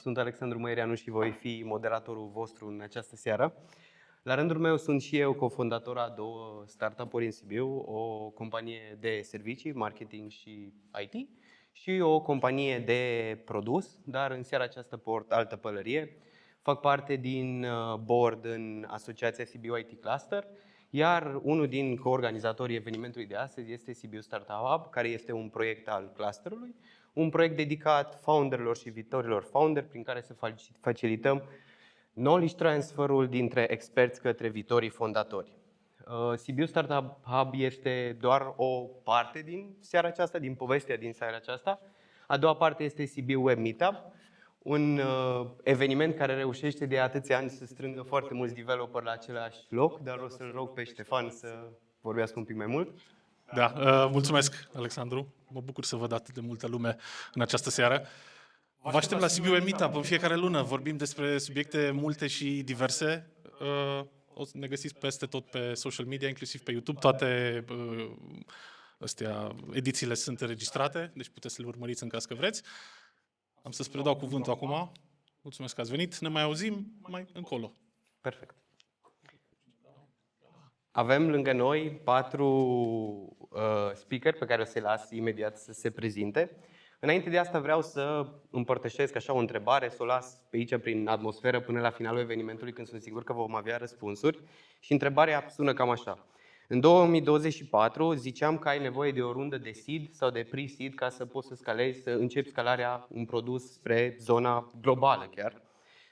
sunt Alexandru Măireanu și voi fi moderatorul vostru în această seară. La rândul meu sunt și eu cofondator a două startup-uri în Sibiu, o companie de servicii, marketing și IT și o companie de produs, dar în seara aceasta port altă pălărie. Fac parte din board în Asociația Sibiu IT Cluster, iar unul din coorganizatorii evenimentului de astăzi este Sibiu Startup Hub, care este un proiect al clusterului, un proiect dedicat founderilor și viitorilor founder, prin care să facilităm knowledge transferul dintre experți către viitorii fondatori. Sibiu Startup Hub este doar o parte din seara aceasta, din povestea din seara aceasta. A doua parte este Sibiu Web Meetup, un eveniment care reușește de atâția ani să strângă foarte mulți developeri la același loc, dar o să-l rog pe Ștefan să vorbească un pic mai mult. Da, mulțumesc, Alexandru. Mă bucur să văd atât de multă lume în această seară. Vă aștept la Sibiu Web Meetup în fiecare lună. Vorbim despre subiecte multe și diverse. O să ne găsiți peste tot pe social media, inclusiv pe YouTube. Toate edițiile sunt înregistrate, deci puteți să le urmăriți în caz că vreți. Am să-ți predau cuvântul acum. Mulțumesc că ați venit. Ne mai auzim mai încolo. Perfect. Avem lângă noi 4 speaker pe care o să-i las imediat să se prezinte. Înainte de asta vreau să împărtășesc așa o întrebare, să o las pe aici prin atmosferă până la finalul evenimentului, când sunt sigur că vom avea răspunsuri. Și întrebarea sună cam așa. În 2024 ziceam că ai nevoie de o rundă de seed sau de pre-seed ca să poți să scalezi, să începi scalarea un produs spre zona globală chiar.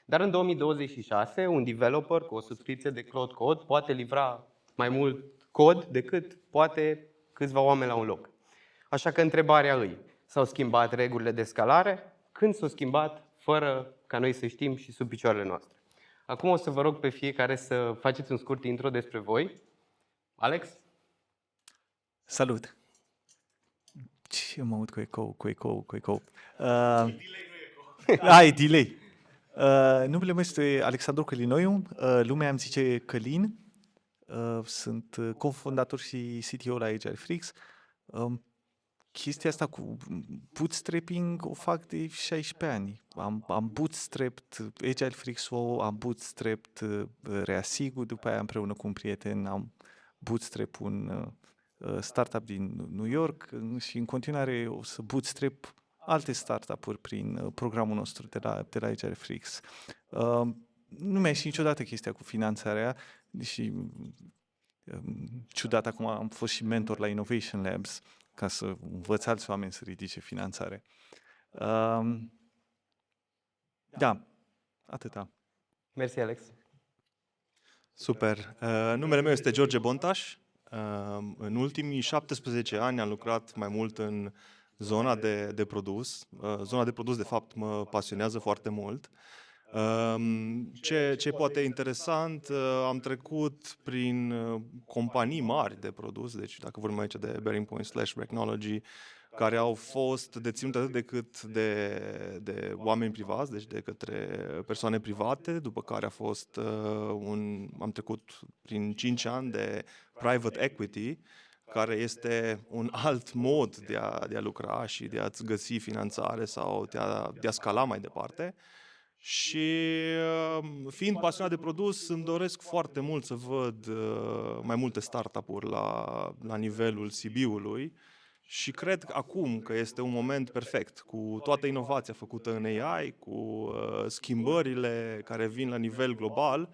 Dar în 2026 un developer cu o subscripție de Cloud Code poate livra mai mult cod decât poate câțiva oameni la un loc. Așa că întrebarea îi, s-au schimbat regulile de scalare? Când s-au schimbat fără ca noi să știm și sub picioarele noastre? Acum o să vă rog pe fiecare să faceți un scurt intro despre voi. Alex? Salut! Ce mă aud cu eco. E delay. Numele meu este Alexandru Călinoiu, lumea îmi zice Călin. Sunt cofondator și CTO la AgileFreaks. Chestia asta cu bootstrapping o fac de 16 ani. Am bootstrapped AgileFreaks-ul, am bootstrapped Reasigu, după aia împreună cu un prieten am bootstrap un startup din New York și în continuare o să bootstrap alte startup-uri prin programul nostru de la AgileFreaks. Nu mi-a ieșit niciodată chestia cu finanțarea, deși ciudat, acum am fost și mentor la Innovation Labs ca să învăț alți oameni să ridice finanțare. Da, atâta. Mersi, Alex. Super. Numele meu este George Bontaș. În ultimii 17 ani am lucrat mai mult în zona de produs. Zona de produs, de fapt, mă pasionează foarte mult. Ce poate interesant, am trecut prin companii mari de produs, deci dacă vorbim aici de Bearing Point / Technology, care au fost deținute atât de oameni privați, deci de către persoane private, după care am trecut prin 5 ani de private equity, care este un alt mod de a lucra și de a-ți găsi finanțare sau de a scala mai departe. Și fiind pasionat de produs, îmi doresc foarte mult să văd mai multe startup-uri la nivelul Sibiului și cred acum că este un moment perfect, cu toată inovația făcută în AI, cu schimbările care vin la nivel global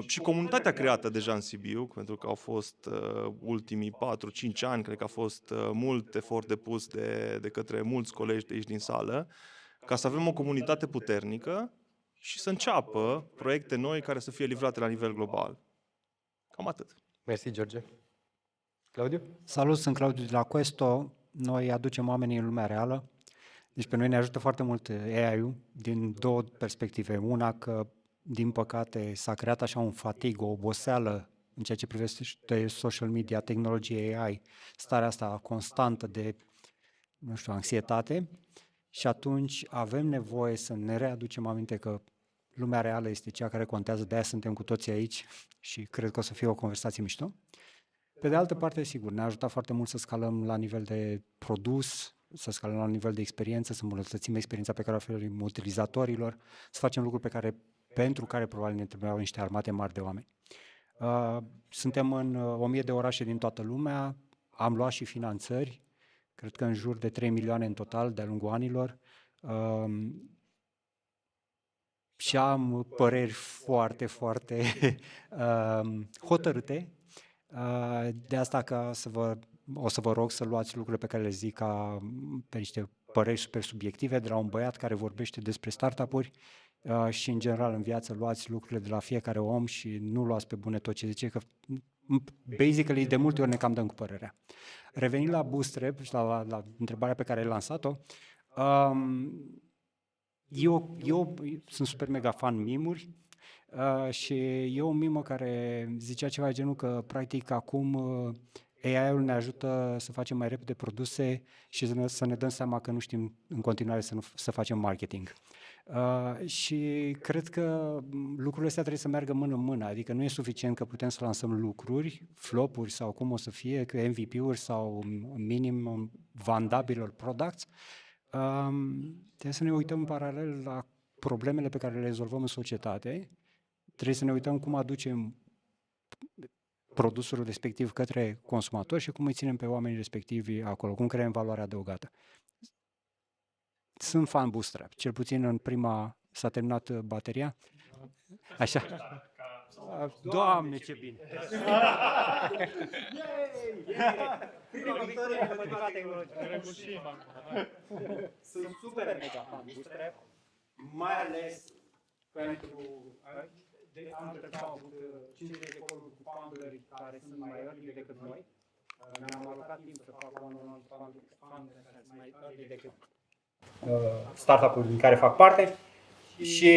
și comunitatea creată deja în Sibiu, pentru că au fost ultimii 4-5 ani, cred că a fost mult efort depus de către mulți colegi de aici din sală, ca să avem o comunitate puternică și să înceapă proiecte noi care să fie livrate la nivel global. Cam atât. Mersi, George. Claudiu? Salut, sunt Claudiu de la Questo. Noi aducem oamenii în lumea reală. Deci pe noi ne ajută foarte mult AI-ul din două perspective. Una că, din păcate, s-a creat așa un fatig, o oboseală în ceea ce privește social media, tehnologie AI, starea asta constantă de, anxietate. Și atunci avem nevoie să ne readucem aminte că lumea reală este cea care contează, de-aia suntem cu toții aici și cred că o să fie o conversație mișto. Pe de altă parte, sigur, ne-a ajutat foarte mult să scalăm la nivel de produs, să scalăm la un nivel de experiență, să îmbunătățim experiența pe care o oferim utilizatorilor, să facem lucruri pentru care probabil ne trebuiau niște armate mari de oameni. Suntem în 1000 de orașe din toată lumea, am luat și finanțări, cred că în jur de 3 milioane în total de-a lungul anilor. Și am păreri foarte, foarte hotărâte. De asta o să vă rog să luați lucrurile pe care le zic ca pe niște păreri super subiective de la un băiat care vorbește despre startup-uri și în general în viață luați lucrurile de la fiecare om și nu luați pe bune tot ce zice, că basically de multe ori ne cam dăm cu părerea. Revenind la Bootstrap și la întrebarea pe care ai lansat-o, eu sunt super mega fan mimuri și e o mimă care zicea ceva de genul că practic acum AI-ul ne ajută să facem mai repede produse și să ne dăm seama că nu știm în continuare să facem marketing. Și cred că lucrurile astea trebuie să meargă mână în mână, adică nu e suficient că putem să lansăm lucruri, flop-uri sau cum o să fie, cu MVP-uri sau minim vandabilor products. Trebuie să ne uităm în paralel la problemele pe care le rezolvăm în societate, trebuie să ne uităm cum aducem produsul respectiv către consumatori și cum îi ținem pe oamenii respectivi acolo, cum creăm valoare adăugată. Sunt fan Bootstrap, cel puțin în prima s-a terminat bateria. Așa. Doamne, ce bine! Sunt super mega fan Bootstrap, mai ales pentru am avut 50 de call-uri cu founderi care sunt mai early decât noi. Mi-am alocat timp să fac one-on-one founderi care sunt mai early decât startup-uri din care fac parte și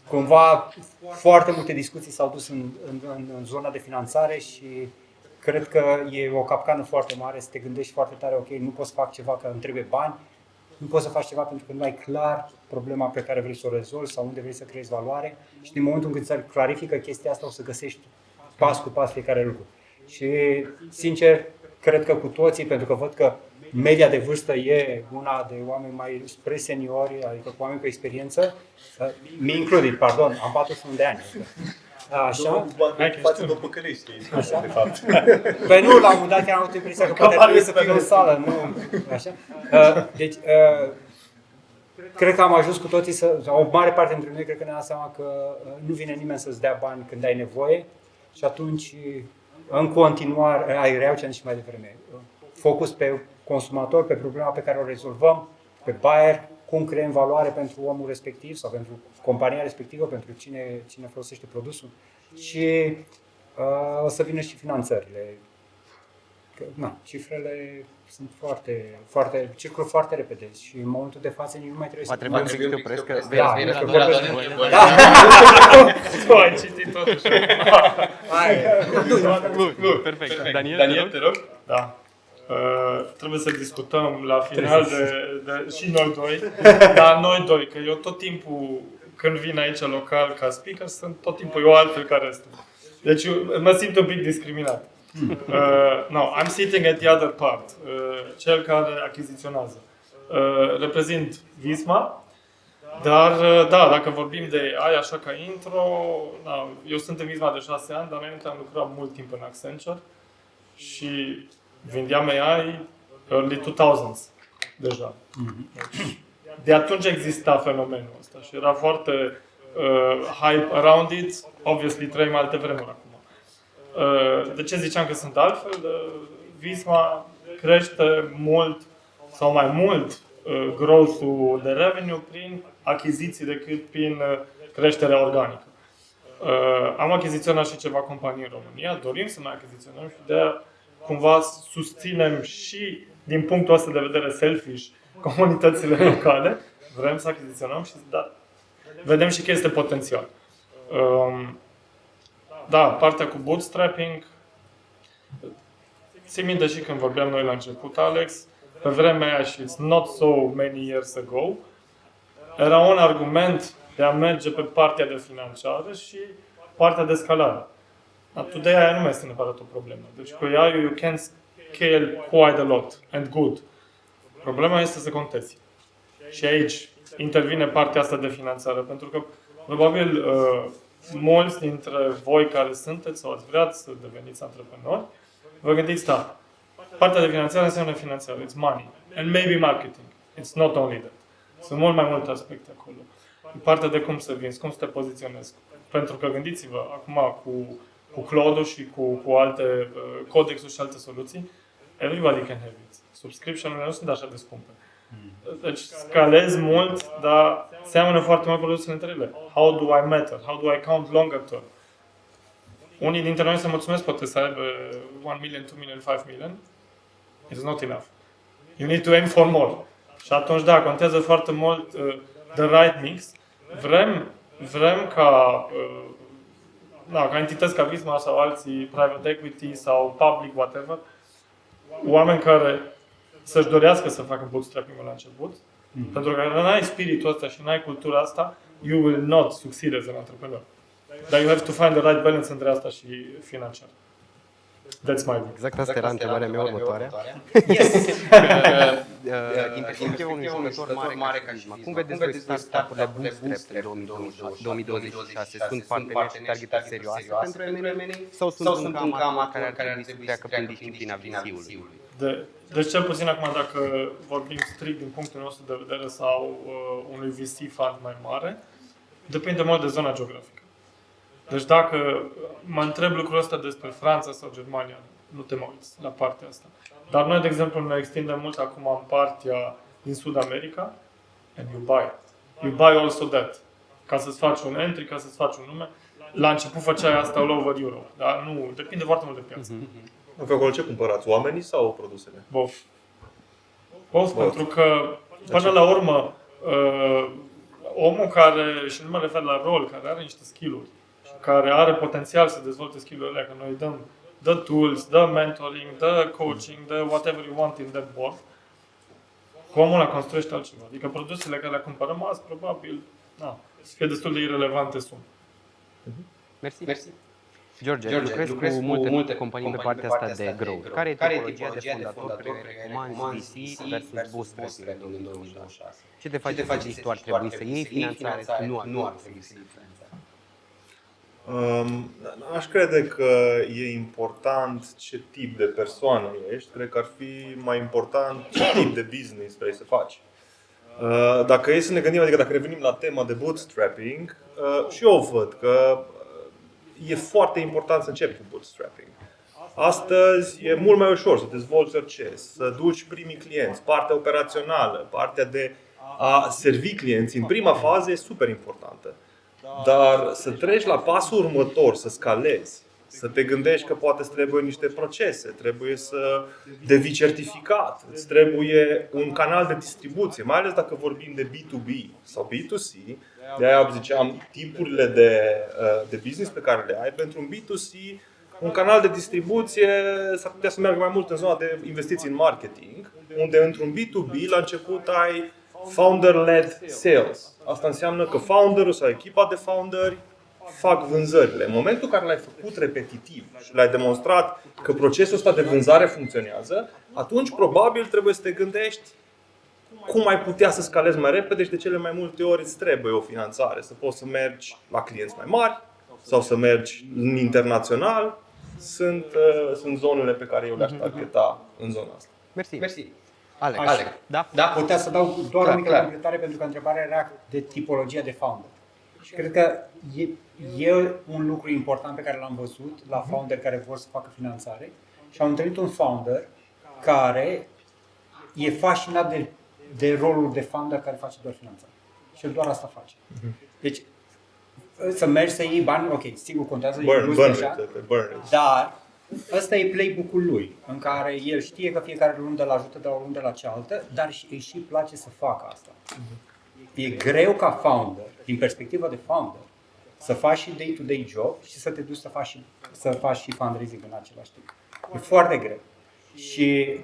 cumva foarte multe discuții s-au dus în zona de finanțare și cred că e o capcană foarte mare să te gândești foarte tare, ok, nu poți să fac ceva că îmi trebuie bani, nu poți să faci ceva pentru că nu ai clar problema pe care vrei să o rezolvi sau unde vrei să creezi valoare și din momentul în când ți clarifică chestia asta o să găsești pas cu pas fiecare lucru. Și sincer, cred că cu toții, pentru că văd că media de vârstă e una de oameni mai spre seniori, adică cu oameni cu experiență, me included, pardon, am 41 de ani. Așa? Față de păcălești, Așa? de fapt. Păi nu, la un moment dat chiar am avut impresia că poate trebuie să fiu în sală, nu? Așa? Deci, cred că am ajuns cu toții o mare parte dintre noi cred că ne-am dat seama că nu vine nimeni să-ți dea bani când ai nevoie și atunci, în continuare, reiau ce am zis și mai devreme, focus pe consumator, pe problema pe care o rezolvăm, pe buyer, cum creăm valoare pentru omul respectiv sau pentru compania respectivă, pentru cine folosește produsul și o să vină și finanțările. Cifrele sunt circulă foarte repede și în momentul de față nici nu mai trebuie Va trebui un pic să te opresc, că Tu ai citit totuși. Perfect. Daniel, te rog? Da. Trebuie să discutăm la final și noi doi, dar noi doi, că eu tot timpul când vin aici local ca speaker, sunt tot timpul eu altfel ca restul. Deci mă simt un pic discriminat. No, I'm sitting at the other part, cel care achiziționează. Reprezint Visma, dar da, dacă vorbim de AI așa ca intro, da, eu sunt în Visma de 6 ani, dar înainte am lucrat mult timp în Accenture și vindeam AI early 2000s deja. Deci, de atunci exista fenomenul ăsta și era foarte hype around it. Obviously trăim alte vremuri acum. De ce ziceam că sunt altfel? Visma crește mult sau mai mult growth-ul de revenue prin achiziții decât prin creșterea organică. Am achiziționat și ceva companii în România, dorim să mai achiziționăm și de cumva susținem și din punctul ăsta de vedere selfish comunitățile locale, vrem să achiziționăm și vedem și că este potențial. Da, partea cu bootstrapping, țin minte și când vorbeam noi la început, Alex, pe vremea aia și it's not so many years ago, era un argument de a merge pe partea de financiară și partea de scalare. Today aia nu mai este neapărat o problemă. Deci cu AI you can scale quite a lot and good. Problema este să contezi. Și aici intervine partea asta de finanțare, pentru că probabil mulți dintre voi care sunteți sau ați vrea să deveniți antreprenori, vă gândiți, da, partea de finanțare înseamnă finanțare, it's money, and maybe marketing. It's not only that. Sunt mult mai multe aspecte acolo. Partea de cum să vinzi, cum să te poziționezi. Pentru că gândiți-vă, acum cu Clodo și cu alte codexuri și alte soluții, everybody can have it. Subscription-urile nu sunt așa de scumpe. Deci scalezi mult, dar seamănă foarte mult produsele între ele. How do I matter? How do I count longer term? Unii dintre noi se mulțumesc, poate să aibă 1 million, 2 million, 5 million. It's not enough. You need to aim for more. Și atunci, da, contează foarte mult the right mix. Vrem ca entități ca Visma sau alții, private equity sau public, whatever, oameni care să-și dorească să facă bootstrapping la început, pentru că dacă n-ai spiritul ăsta și n-ai cultura asta, you will not succeed as an entrepreneur. Dar you have to find the right balance între asta și financiar. That's my view. Exact asta era întrebarea mea următoare. Din perspectiva unui jucător mare ca Visma, cum vedeți voi startup-urile Bootstrap în 2026? Sunt parteneri și targetări serioase pentru M&A sau sunt încă amatori care ar trebui să treacă prin disciplina VC-ului? Deci cel puțin acum, dacă vorbim strict din punctul nostru de vedere sau unui VC fund mai mare, depinde mult de zona geografică. Deci dacă mă întreb lucrul ăsta despre Franța sau Germania, nu te mă uiți la partea asta. Dar noi, de exemplu, ne extindem mult acum în partea din Sud America, and you buy. You buy also that. Ca să-ți faci un entry, ca să-ți faci un nume. La început făceai asta all over Europe, dar nu, depinde foarte mult de piață. Pe acolo ce cumpărați? Oamenii sau produsele? Both, pentru că, până la urmă, omul care, și nu mă refer la rol, care are niște skill-uri, care are potențial să dezvolte skill-urile alea, că noi dăm the tools, the mentoring, the coaching, the whatever you want in that board, cu omul ăla construiește altceva. Adică produsele care le cumpărăm azi, probabil, să fie destul de irelevante sunt. Mersi. George, lucrezi cu multe companii pe partea asta de growth. Care e tipologia de fondator pe care recomanzi VC versus bootstrap în 2026? Ce te face să zici tu ar trebui să iei finanțare sau nu ar trebui să iei finanțare? Aș crede că e important ce tip de persoană ești. Cred că ar fi mai important ce tip de business vrei să faci. Dacă e să ne gândim, adică dacă revenim la tema de bootstrapping, și eu văd că e foarte important să începi cu bootstrapping. Astăzi e mult mai ușor să dezvolți orice, să duci primii clienți, partea operațională, partea de a servi clienții în prima fază e super importantă. Dar să treci la pasul următor, să scalezi, să te gândești că poate îți trebuie niște procese, trebuie să devii certificat, îți trebuie un canal de distribuție, mai ales dacă vorbim de B2B sau B2C. De-aia ziceam, tipurile de business pe care le ai pentru un B2C, un canal de distribuție s-ar putea să meargă mai mult în zona de investiții în marketing, unde într-un B2B la început ai founder-led sales. Asta înseamnă că founderul sau echipa de founderi fac vânzările. În momentul în care l-ai făcut repetitiv și l-ai demonstrat că procesul ăsta de vânzare funcționează, atunci probabil trebuie să te gândești cum ai putea să scalezi mai repede și de cele mai multe ori îți trebuie o finanțare. Să poți să mergi la clienți mai mari sau să mergi în internațional. Sunt zonele pe care eu le-aș targeta în zona asta. Mersi. Alex. Da? Putea să dau doar o mică completare pentru că întrebarea era de tipologia de founder. Și cred că e un lucru important pe care l-am văzut la founder care vor să facă finanțare și am întâlnit un founder care e fascinat de rolul de founder care face doar finanțare. Și el doar asta face. Deci, să mergi să iei bani, ok, sigur contează, dar ăsta e playbook-ul lui, în care el știe că fiecare lună îl ajută de la o lună la cealaltă, dar îi și place să facă asta. E greu ca founder, din perspectiva de founder, să faci și day-to-day job și să te duci să faci și fundraising în același timp. E foarte greu. Și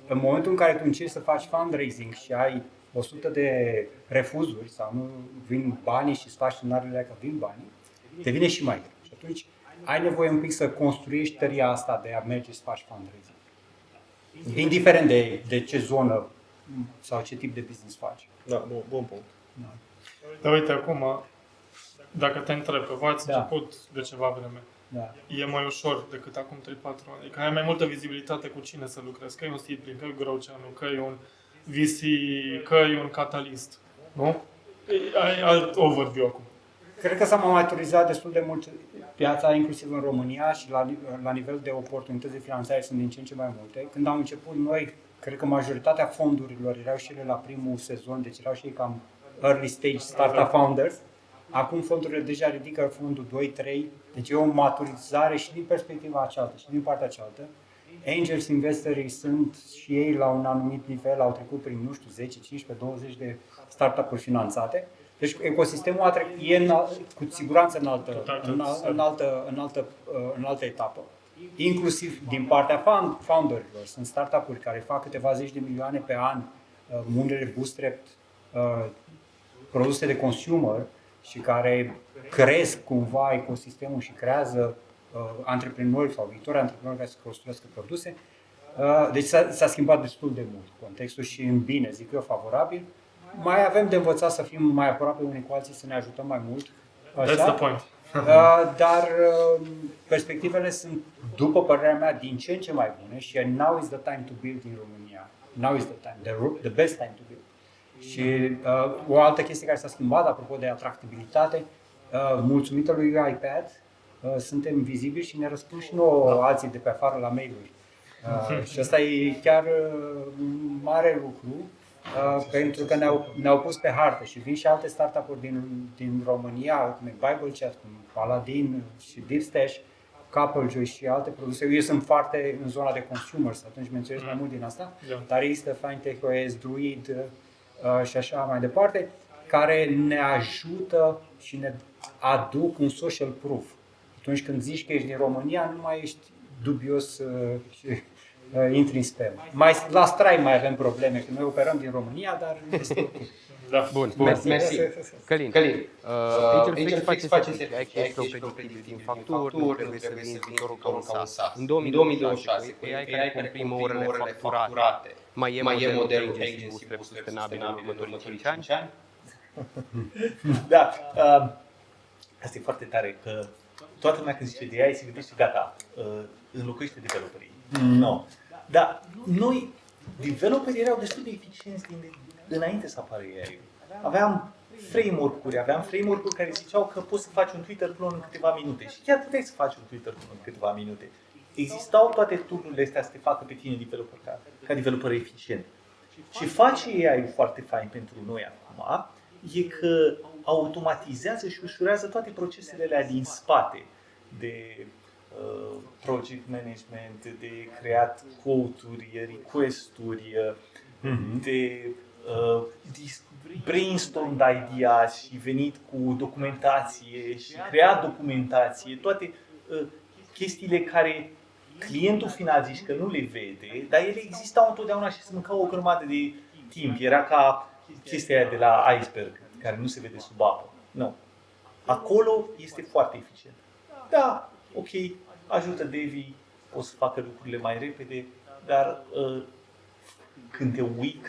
în momentul în care tu încerci să faci fundraising și ai 100 de refuzuri sau nu vin banii și îți faci semnalele că vin banii, devine și mai greu. Și atunci ai nevoie un pic să construiești tăria asta de a merge să faci fundraising. Indiferent de ce zonă sau ce tip de business faci. Da, bun punct. Dar uite, acum, dacă te întreb, că v-ați Da. început de ceva vreme, Da. e mai ușor decât acum 3-4 ani. Adică ai mai multă vizibilitate cu cine să lucrezi, că e un Seedling, că e Growceanu, că e un VC, că e un Catalyst, nu? Ai alt overview acum. Cred că s-a maturizat destul de mult piața, inclusiv în România, și la nivel de oportunități de finanțare sunt din ce în ce mai multe. Când am început noi, cred că majoritatea fondurilor erau și ele la primul sezon, deci erau și ei cam early stage startup founders. Acum fondurile deja ridică fondul 2-3, deci e o maturizare și din perspectiva cealaltă și din partea cealaltă. Angels investorii sunt și ei la un anumit nivel, au trecut prin, nu știu, 10, 15, 20 de startup-uri finanțate. Deci ecosistemul cu siguranță în altă etapă. Inclusiv din partea founderilor. Sunt startup-uri care fac câteva zeci de milioane pe an, unele bootstrapped, produse de consumer și care cresc cumva ecosistemul și creează antreprenori sau viitori antreprenori care să construiască produse. Deci s-a schimbat destul de mult contextul și în bine, zic eu, favorabil. Mai avem de învățat să fim mai aproape unii cu alții, să ne ajutăm mai mult. That's the point. Dar perspectivele sunt, după părerea mea, din ce în ce mai bune și now is the time to build in România. Now is the time, the best time to build. Și o altă chestie care s-a schimbat, apropo de atractibilitate, mulțumită lui iPad, suntem vizibili și ne răspund și nouă alții de pe afară la mail-uri. Și asta e chiar un mare lucru, pentru că ne-au pus pe hartă și vin și alte startup-uri din România, cum e Bible Chat, cum Paladin și DeepStash, Couplejoy și alte produse. Eu sunt foarte în zona de consumers, atunci menționez mai mult din asta, dar există Fintech OS, Druid și așa mai departe, care ne ajută și ne aduc un social proof. Atunci când zici că ești din România, nu mai ești dubios și intri în spam. La Stripe mai avem probleme, că noi operăm din România, dar este ok. Da. Bun, mersi. Călin, Angel Flix face servicii, ai cash flow predictibil din facturi, nu trebuie să vinzi viitorul ca un SaaS. În 2026, cu AI care comprimă orele facturate, mai e modelul agency sustenabil în următorii 5 ani? Da, asta e foarte tare, că toată lumea când zice de AI se gândește, gata, înlocuiește developerii. Nu. Dar noi, developerii erau destul de eficienți înainte să apară AI. Aveam framework-uri care ziceau că poți să faci un Twitter clone în câteva minute și chiar puteai să faci un Twitter clone în câteva minute. Existau toate tool-urile astea să te facă pe tine ca developer eficient. Ce face AI foarte fain pentru noi acum e că automatizează și ușurează toate procesele alea din spate de project management, de creat quote-uri, request-uri, de brainstorm de idea și venit cu documentație și creat documentație, toate chestiile care clientul final zici că nu le vede, dar ele existau întotdeauna și se mâncau o grămadă de timp. Era ca chestia aia de la iceberg, care nu se vede sub apă. Nu. Acolo este foarte eficient. Da, ok, ajută Devi, o să facă lucrurile mai repede, dar când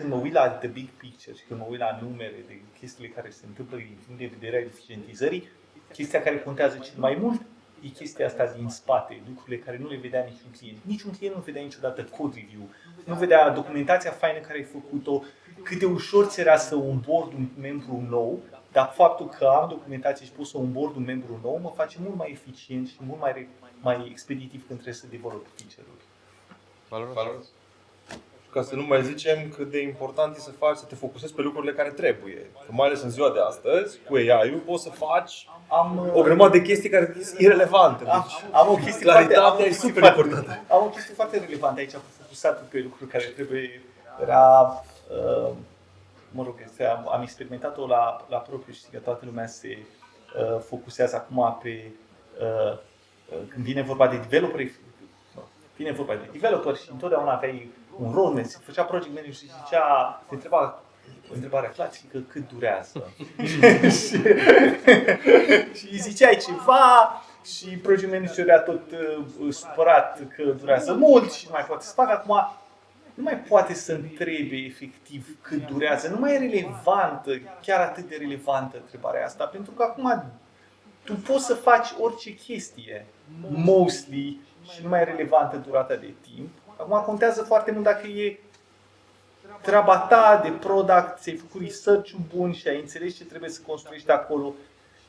mă uit la the big picture și când mă uit la numere de chestiile care se întâmplă din punct de vedere al eficientizării, chestia care contează cel mai mult e chestia asta din spate, lucrurile care nu le vedea niciun client. Niciun client nu vedea niciodată code review, nu vedea documentația faină care ai făcut-o, cât de ușor ți era să onboard un membru nou, dar faptul că am documentație și pot să onboard un membru nou mă face mult mai eficient și mult mai expeditiv când trebuie să dezvolt feature-uri. Valoros. Ca să nu mai zicem cât de important e să te focusezi pe lucrurile care trebuie. Că mai ales în ziua de astăzi, cu AI-ul poți să faci o grămadă de chestii care sunt irelevante. Am o chestie Am o chestie foarte relevantă aici, focusată pe lucruri care trebuie. Era, am experimentat-o la propriu și că toată lumea se focusează acum pe când vine vorba de developeri. Vine vorba de developer și întotdeauna aveai un roadmap, se făcea project manager și zicea, te întreba întrebarea clasică, cât durează? Și ziceai ceva și project manager era tot supărat că durează mult și nu mai poate să facă. Acum nu mai poate să întrebe efectiv cât durează. Nu mai e relevantă, chiar atât de relevantă întrebarea asta, pentru că acum tu poți să faci orice chestie, mostly, și nu mai e relevantă durata de timp. Acum contează foarte mult dacă e treaba ta de product, ți-ai făcut research-ul bun și ai înțeles ce trebuie să construiești acolo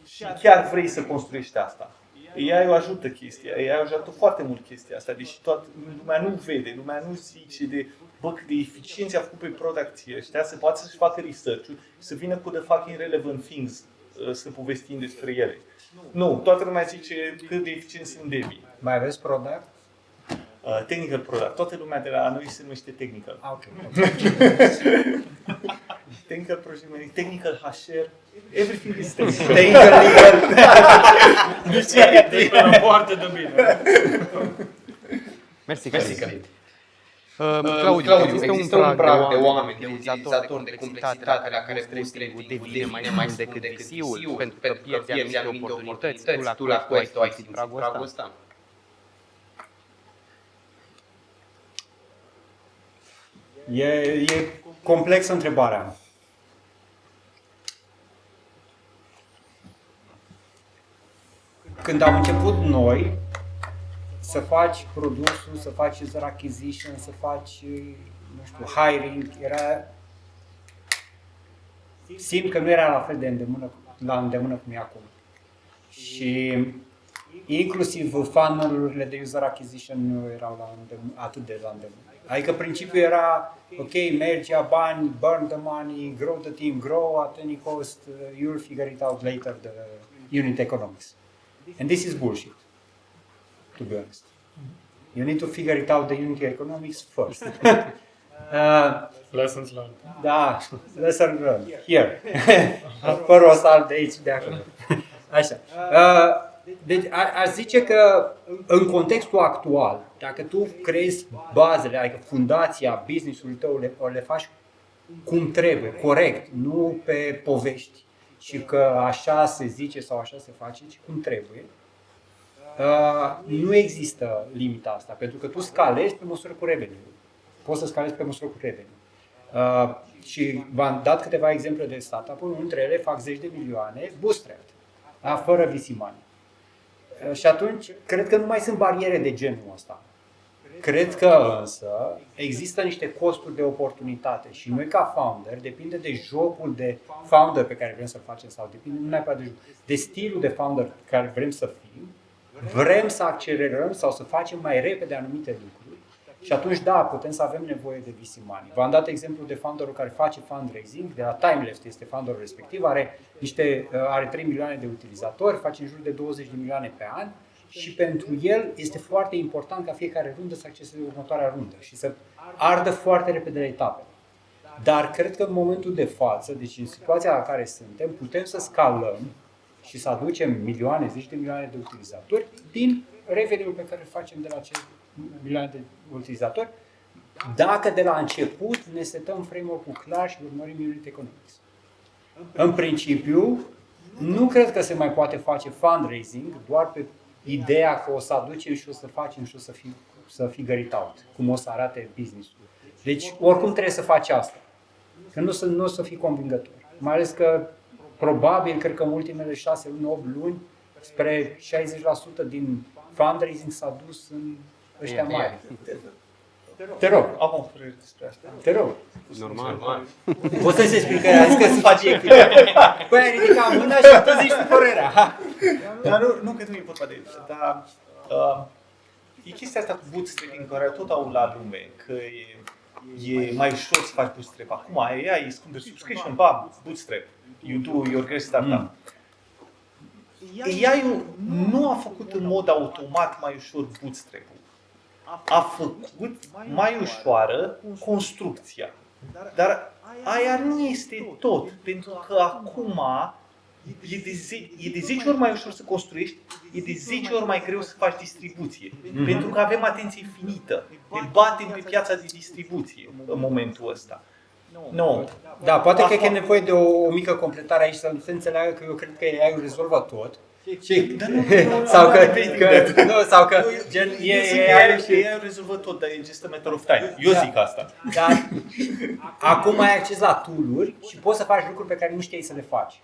și chiar vrei să construiești asta. AI-ul ajută chestia, AI-ul ajută foarte mult chestia asta, deși toată lumea nu vede, lumea nu zice de cât de eficienți a făcut pe producții ăștia, să poată să-și facă research-ul și să vină cu the fucking relevant things să povestim despre ele. Nu, toată lumea zice cât de eficienți sunt Devi. Mai aveți product? Technical product. Toată lumea de la noi se numește technical. Ok. Technical project, technical HR, everything is technical. Technical legal. Deci e foarte de bine. Mersi, Călin. Claudiu, există un prag de oameni, de utilizatori, de complexitate la care postingul devine mai mult decât VC-ul, pentru că pierzi anumite oportunități. Tu la Questo ai simțit pragul ăsta? E complexă întrebarea. Când am început noi să faci produsul, să faci user acquisition, să faci, nu știu, hiring, simt că nu era la fel de îndemână cum e acum. Și inclusiv funnel-urile de user acquisition nu erau atât de la îndemână. Adică principiul era, ok, mergi, ia bani, burn the money, grow the team, grow at any cost, you'll figure it out later, the unit economics. And this is bullshit, to be honest. You need to figure it out, the unit economics first. Lessons learned. Da, lesson learned. Here. Părul ăsta de aici, de acolo. Așa. Deci aș zice că în contextul actual, dacă tu creezi bazele, adică fundația business-ului tău, le faci cum trebuie, corect, nu pe povești și că așa se zice sau așa se face, ci cum trebuie, nu există limita asta, pentru că tu scalezi pe măsură cu revenue. Poți să scalezi pe măsură cu revenue. Și v-am dat câteva exemple de startup-uri, între ele fac 10 de milioane bootstrapped, fără VC money. Și atunci, cred că nu mai sunt bariere de genul ăsta. Cred că însă există niște costuri de oportunitate și noi ca founder, depinde de jocul de founder pe care vrem să-l facem sau depinde nu neapărat de stilul de founder care vrem să fim, vrem să accelerăm sau să facem mai repede anumite lucruri și atunci da, putem să avem nevoie de VC money. V-am dat exemplu de founderul care face fundraising, de la TimeLeft este founderul respectiv, are 3 milioane de utilizatori, face în jur de 20 de milioane pe an și pentru el este foarte important ca fiecare rundă să acceseze următoarea rundă și să ardă foarte repede etapele. Dar cred că în momentul de față, deci în situația la care suntem, putem să scalăm și să aducem milioane, 10 de milioane de utilizatori din revenue-ul pe care îl facem de la acei milioane de utilizatori, dacă de la început ne setăm framework-ul clar și urmărim unit economics. În principiu, nu cred că se mai poate face fundraising doar pe ideea că o să aducem și o să facem și o să figure it out, cum o să arate business-ul. Deci, oricum trebuie să faci asta, că nu o să fii convingător. Mai ales că, probabil, cred că în ultimele 6 luni, 8 luni, spre 60% din fundraising s-a dus în ăștia mari. Te rog. Am o părere despre asta. Te rog. Normal. Poți să-ți explic că ai zis că sunt subiectiv. Păi ai ridicat mâna și tu zici tu părerea. Dar nu că nu e vorba de asta, dar e chestia asta cu bootstrapping care tot au la lume, că e mai ușor să faci bootstrap. Acum AI is under subscription, bootstrap. You do your great startup. AI-ul nu a făcut în mod automat mai ușor bootstrap-ul. A făcut mai ușoară construcția. Dar aia nu este tot, pentru că acum e de 10 ori mai ușor să construiești, e de 10 ori mai greu să faci distribuție. Pentru că avem atenție infinită. Ne batem pe piața de distribuție în momentul ăsta. Nu. Da, poate că e nevoie de o mică completare aici să se înțeleagă că eu cred că AI-ul rezolvă tot. Sau că gen ei au rezolvat tot, dar e just a matter of time. Eu zic asta. Dar acum ai acces la tool-uri și poți să faci lucruri pe care nu știai să le faci.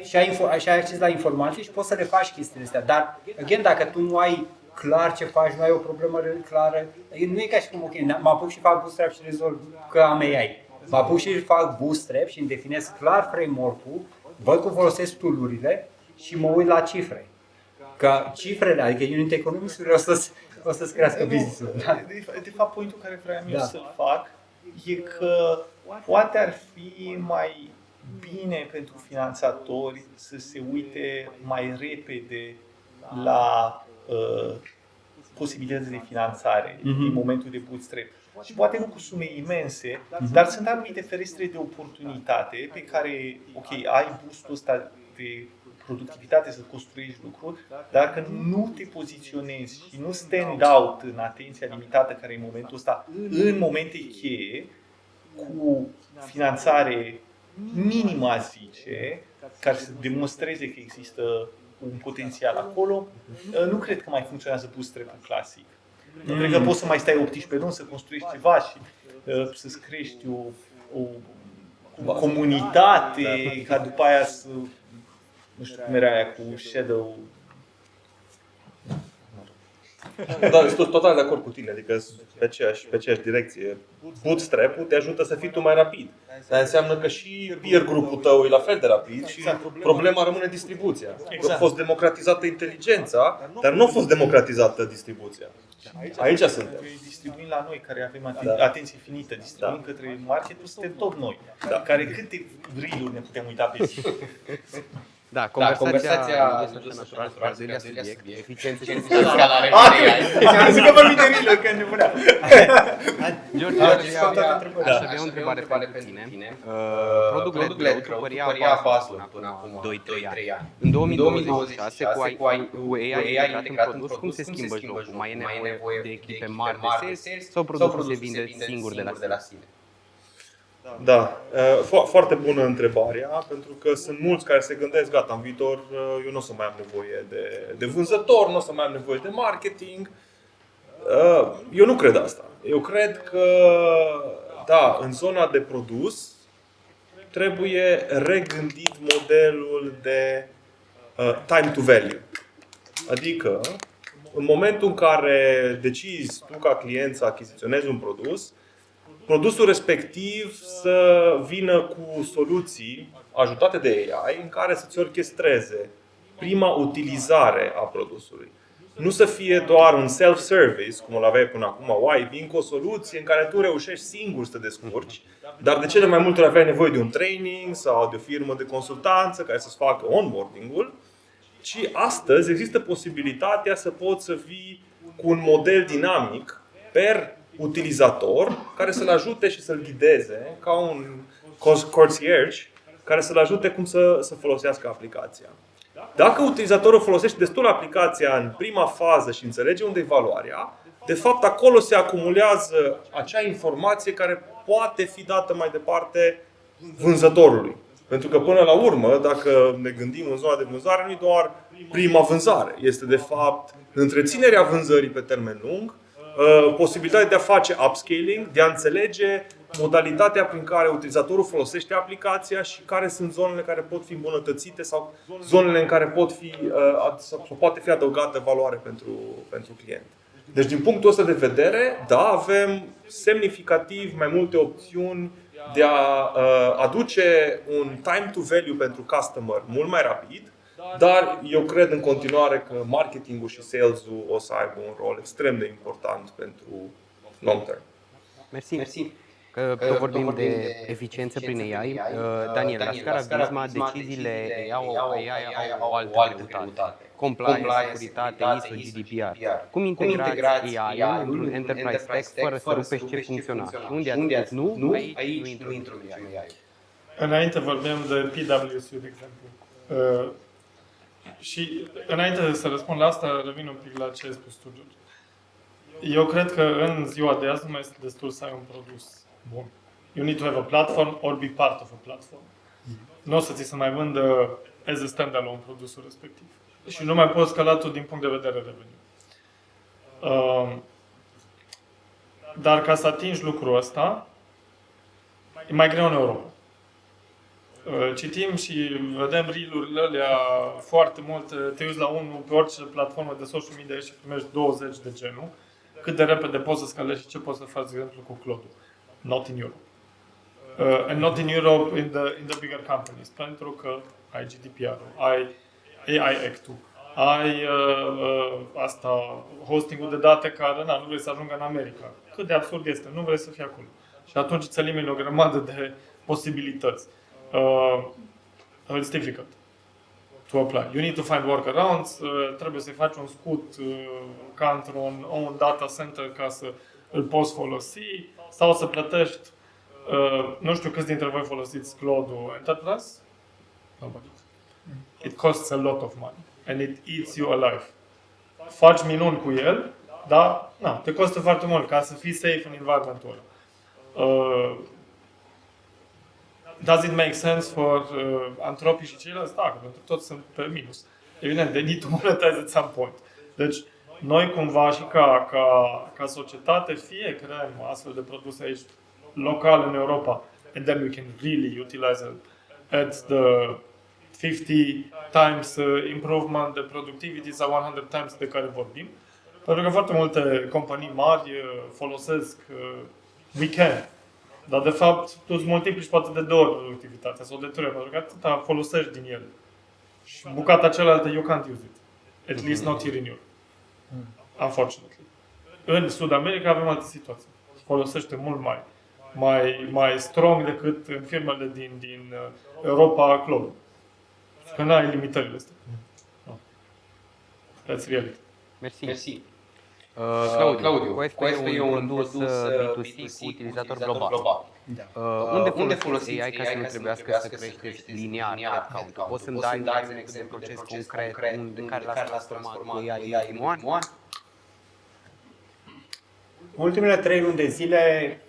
Și ai acces la informații și poți să le faci chestiile astea. Dar, again, dacă tu nu ai clar ce faci, nu ai o problemă clară, nu e ca și cum, ok, mă apuc și fac bootstrap și rezolv că am AI. Mă apuc și fac bootstrap și îmi definez clar framework-ul, văd cum folosesc tool-urile și mă uit la cifre. Că cifrele, adică unit economics-urile o să-ți crească business-ul. Da? De fapt, punctul care vreau eu să-l fac e că poate ar fi mai bine pentru finanțatori să se uite mai repede la posibilități de finanțare din momentul de bootstrap. Și poate nu cu sume imense, dar sunt anumite ferestre de oportunitate pe care, ok, ai boostul ăsta de productivitate să construiești lucruri, dar că nu te poziționezi și nu stand out în atenția limitată care e în momentul ăsta, în momente cheie, cu finanțare minimă, zice, care să demonstreze că există un potențial acolo, nu cred că mai funcționează bootstrap-ul clasic. Nu cred că poți să mai stai 18 luni să construiești ceva și să-ți crești o comunitate, ca după aia să, nu știu cum era aia cu Shadow. Da, sunt total de acord cu tine, adică pe aceeași direcție. Bootstrap-ul te ajută să fii tu mai rapid. Dar înseamnă că și peer group-ul tău e la fel de rapid și problema rămâne distribuția. A fost democratizată inteligența, dar nu a fost democratizată distribuția. Aici suntem. Distribuim la noi, care avem atenție finită, distribuim către marketul, suntem tot noi. Care câte reel-uri ne putem uita pe zi. Da, conversația natural al doilea subiect, eficiență și scalare. Am zis că vorbim de reel că ne punea. George, aș avea o întrebare pentru tine. Product Led Growth părea bază până acum 2-3 ani. În 2026, cu AI integrat în produs, cum se schimbă jocul? Mai e nevoie de echipe mari de sales sau produsul se vinde singur de la sine? Da, foarte bună întrebarea, pentru că sunt mulți care se gândesc, gata, în viitor eu nu o să mai am nevoie de vânzător, nu o să mai am nevoie de marketing. Eu nu cred asta. Eu cred că, da, în zona de produs trebuie regândit modelul de time to value. Adică, în momentul în care decizi tu ca client să achiziționezi un produs, produsul respectiv să vină cu soluții ajutate de AI în care să-ți orchestreze prima utilizare a produsului. Nu să fie doar un self-service, cum îl aveai până acum, vin cu o soluție în care tu reușești singur să te descurci, dar de cele mai multe ori aveai nevoie de un training sau de o firmă de consultanță care să-ți facă onboarding-ul. Și astăzi există posibilitatea să poți să vii cu un model dinamic per utilizator care să-l ajute și să-l ghideze ca un concierge care să-l ajute cum să folosească aplicația. Dacă utilizatorul folosește destul aplicația în prima fază și înțelege unde e valoarea, de fapt acolo se acumulează acea informație care poate fi dată mai departe vânzătorului. Pentru că până la urmă, dacă ne gândim în zona de vânzare, nu e doar prima vânzare. Este de fapt întreținerea vânzării pe termen lung, posibilitatea de a face upscaling, de a înțelege modalitatea prin care utilizatorul folosește aplicația și care sunt zonele care pot fi îmbunătățite sau zonele în care poate fi adăugată valoare pentru client. Deci din punctul ăsta de vedere, da, avem semnificativ mai multe opțiuni de a aduce un time to value pentru customer mult mai rapid. Dar eu cred în continuare că marketingul și sales-ul o să aibă un rol extrem de important pentru long term. Mersi. Că tot vorbim de eficiență prin AI. Daniel, la scara Visma, deciziile AI au o altă greutate. Compliance, securitate, ISO, GDPR. Cum integrați AI-ul într-un enterprise stack fără să rupeți ce funcționa? Și unde ați nu, aici nu intru AI. Înainte vorbeam de PwC, de exemplu. Și înainte să răspund la asta, revin un pic la ce ai spus tu, George. Eu cred că în ziua de azi nu mai este destul să ai un produs bun. You need to have a platform or be part of a platform. Nu o să ți se mai vândă as a standalone produsul respectiv. Și nu mai poți scala tu din punct de vedere revenue. Dar ca să atingi lucrul ăsta, e mai greu în Europa. Citim și vedem reel-urile alea foarte multe, te uiți la unul pe orice platformă de social media și primești 20 de genul, cât de repede poți să scalezi și ce poți să faci, de exemplu, cu cloud-ul. Not in Europe. And not in Europe in the bigger companies, pentru că ai GDPR-ul, ai AI Act-ul, ai hosting-ul de date care nu vrei să ajungă în America. Cât de absurd este, nu vrei să fii acolo. Și atunci îți elimini o grămadă de posibilități. It's difficult to apply. You need to find workarounds, trebuie să-i faci un scut ca într-un own data center ca să îl poți folosi sau să plătești. Nu știu câți dintre voi folosiți cloud-ul Enterprise? Nobody. It costs a lot of money and it eats you alive. Faci minuni cu el, dar te costă foarte mult ca să fii safe în environmentul ăla. Does it make sense for Anthropic și ceilalți? Da, pentru toți sunt pe minus. Evident, they need to monetize at some point. Deci, noi cumva și ca societate, fie creăm astfel de produse aici, local în Europa, and then we can really utilize it at the 50 times improvement de productivity sau 100 times de care vorbim. Pentru că foarte multe companii mari folosesc weekend. Dar de fapt, tu îți multiplici poate de 2 ori productivitatea sau de 3 ori, pentru că atâta folosești din el. Și bucata cealaltă, you can't use it. At least not here in Europe. Unfortunately. În Sud-America avem alte situații. Folosește mult mai strong decât în firmele din Europa cloud. Că n-ai limitările astea. That's reality. Merci. Claudiu, Questo e un produs B2C cu utilizator global. Unde folosiți AI ca să nu trebuiască să creșteți linear headcount-ul? Poți să-mi dai un exemplu de proces concret în care l-ați transformat cu AI în ultimul an? Ultimele 3 luni de zile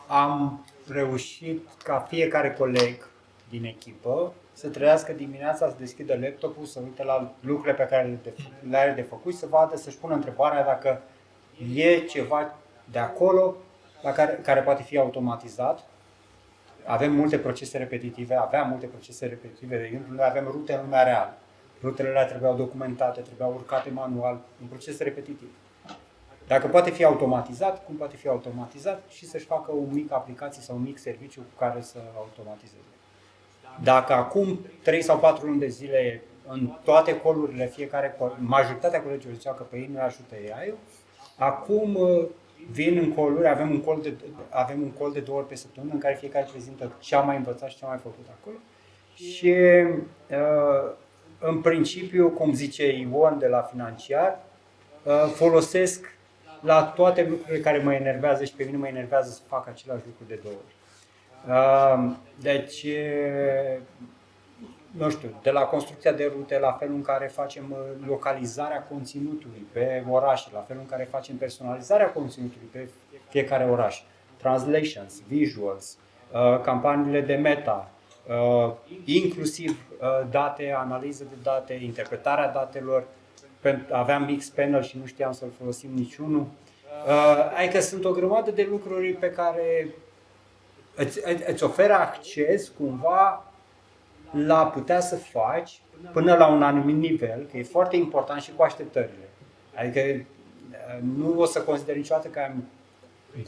am reușit ca fiecare coleg din echipă să trăiască dimineața, să deschidă laptopul, să uite la lucrurile pe care le are de făcut și să vadă, să-și pună întrebarea dacă e ceva de acolo care poate fi automatizat. Aveam multe procese repetitive, de exemplu, noi avem rute în lumea reală. Rutele alea trebuiau documentate, trebuiau urcate manual, un proces repetitiv. Dacă poate fi automatizat, cum poate fi automatizat și să-și facă o mică aplicație sau un mic serviciu cu care să automatizeze. Dacă acum 3 sau 4 luni de zile în toate colurile, majoritatea colegilor ziceau că pe ei nu ajută AI-ul, acum vin în coluri, avem un col de 2 ori pe săptămână în care fiecare prezintă ce a mai învățat și ce a mai făcut acolo. Și în principiu, cum zice Ion de la financiar, folosesc la toate lucrurile care mă enervează și pe mine mă enervează să fac același lucru de 2 ori. Deci, nu știu, de la construcția de rute, la felul în care facem localizarea conținutului pe orașe, la felul în care facem personalizarea conținutului pe fiecare oraș, translations, visuals, campaniile de meta, inclusiv date, analiză de date, interpretarea datelor. Aveam mix panel și nu știam să-l folosim niciunul. Adică sunt o grămadă de lucruri pe care îți oferă acces cumva la a putea să faci până la un anumit nivel, că e foarte important și cu așteptările. Adică nu o să consider niciodată că am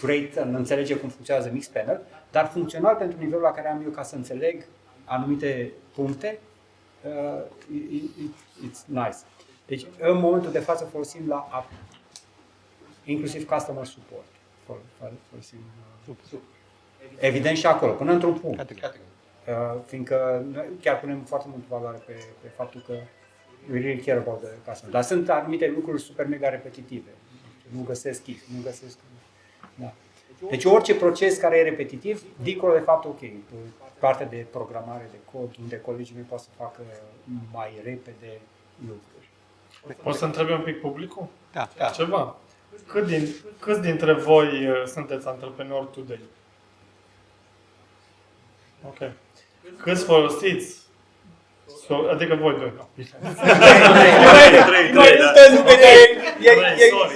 great în înțelege cum funcționează mix panel, dar funcțional pentru nivelul la care am eu ca să înțeleg anumite puncte, it's nice. Deci în momentul de față folosim la inclusiv customer support. Folosim, evident și acolo, până într-un punct. Fiindcă noi chiar punem foarte mult valoare pe faptul că we really care about the customer. Dar sunt anumite lucruri super mega repetitive. Nu găsesc if, nu găsesc... Da. Deci orice proces care e repetitiv, dincolo de faptul, ok, partea de programare, de cod, unde colegii mei pot să facă mai repede lucruri. Poți să întrebi un pic publicul? Da. Ceva. Câți dintre voi sunteți antreprenori today? Ok. Câți folosiți Adică voi doi.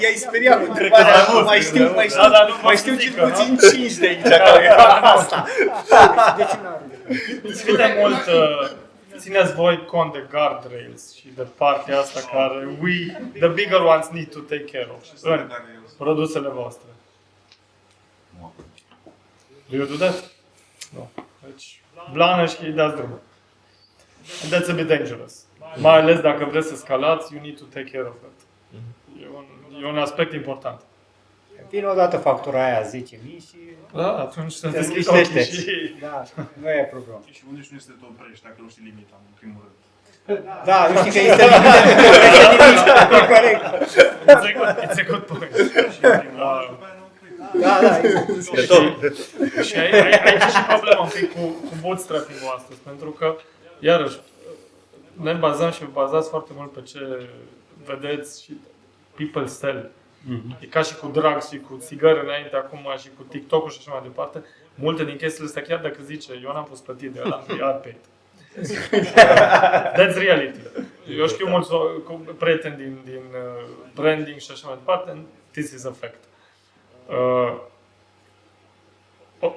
I-ai speriat cu întrebarea asta, mai știu cel puțin 5 de aici care fac asta. Cât de mult țineți voi cont de guardrails și de partea asta care the bigger ones need to take care of în produsele voastre? Do you do that? No. Deci, blană și dați drumul. That's a bit dangerous. Mai ales dacă vreți să scalați, you need to take care of that. E un aspect important. Vine odată factura aia 10.000 și Da, atunci să te deschizi ochii liniștește. și... Da, nu e problemă. Și unde și nu te oprești dacă nu știi limita, în primul rând. Da, nu știi că este limita. Corect. It's a good point. Da, De tot. Și aici e și problema un pic cu bootstrapping-ul astăzi, pentru că, iarăși, ne bazăm și bazați foarte mult pe ce vedeți și people sell. E ca și cu drugs și cu țigări înainte, acum și cu TikTok-ul și așa mai departe. Multe din chestiile astea, chiar dacă zice, eu n-am fost plătit de ăla, we are paid. That's reality. Eu știu mulți prieteni din branding și așa mai departe, and this is a fact.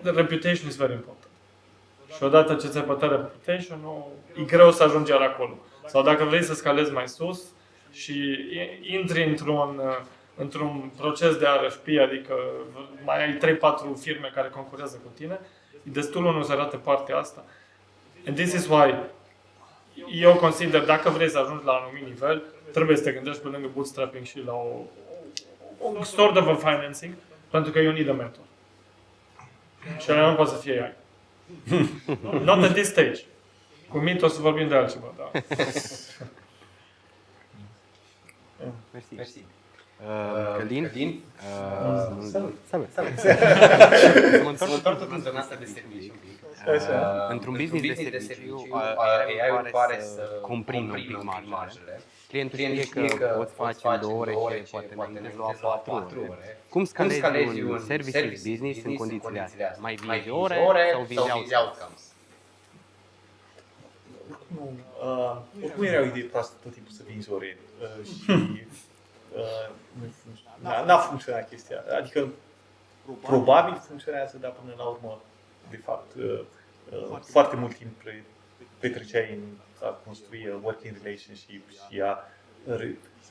The reputation is very important. Și odată ce ți-ai pătat reputation, e greu să ajungi la acolo. Sau dacă vrei să scalezi mai sus și intri într-un proces de RFP, adică mai ai 3-4 firme care concurează cu tine, e destul unul să arate partea asta. And this is why eu consider, dacă vrei să ajungi la un anumit nivel, trebuie să te gândești pe lângă bootstrapping și la o sort of a financing, pentru că you need a mentor. Și ăla nu poate să fie AI. Not at this stage. Cu mine o să vorbim de altceva, da. Mersi. Călin? Salut. Să mă întorc tot în zona asta de servicii. Într-un business de serviciu, AI-ul pare să comprimă un pic marjele. Clientul știe că poți face în 2 ore ce poate înainte lua 4 ore. Cum scalezi un services business în condițiile astea? Mai vinzi ore sau vinzi outcomes? Oricum era o idee proastă tot timpul să vinzi ore și n-a funcționat chestia. Adică probabil funcționează, dar până la urmă, de fapt, foarte mult timp petreceai în a construi working relationship și a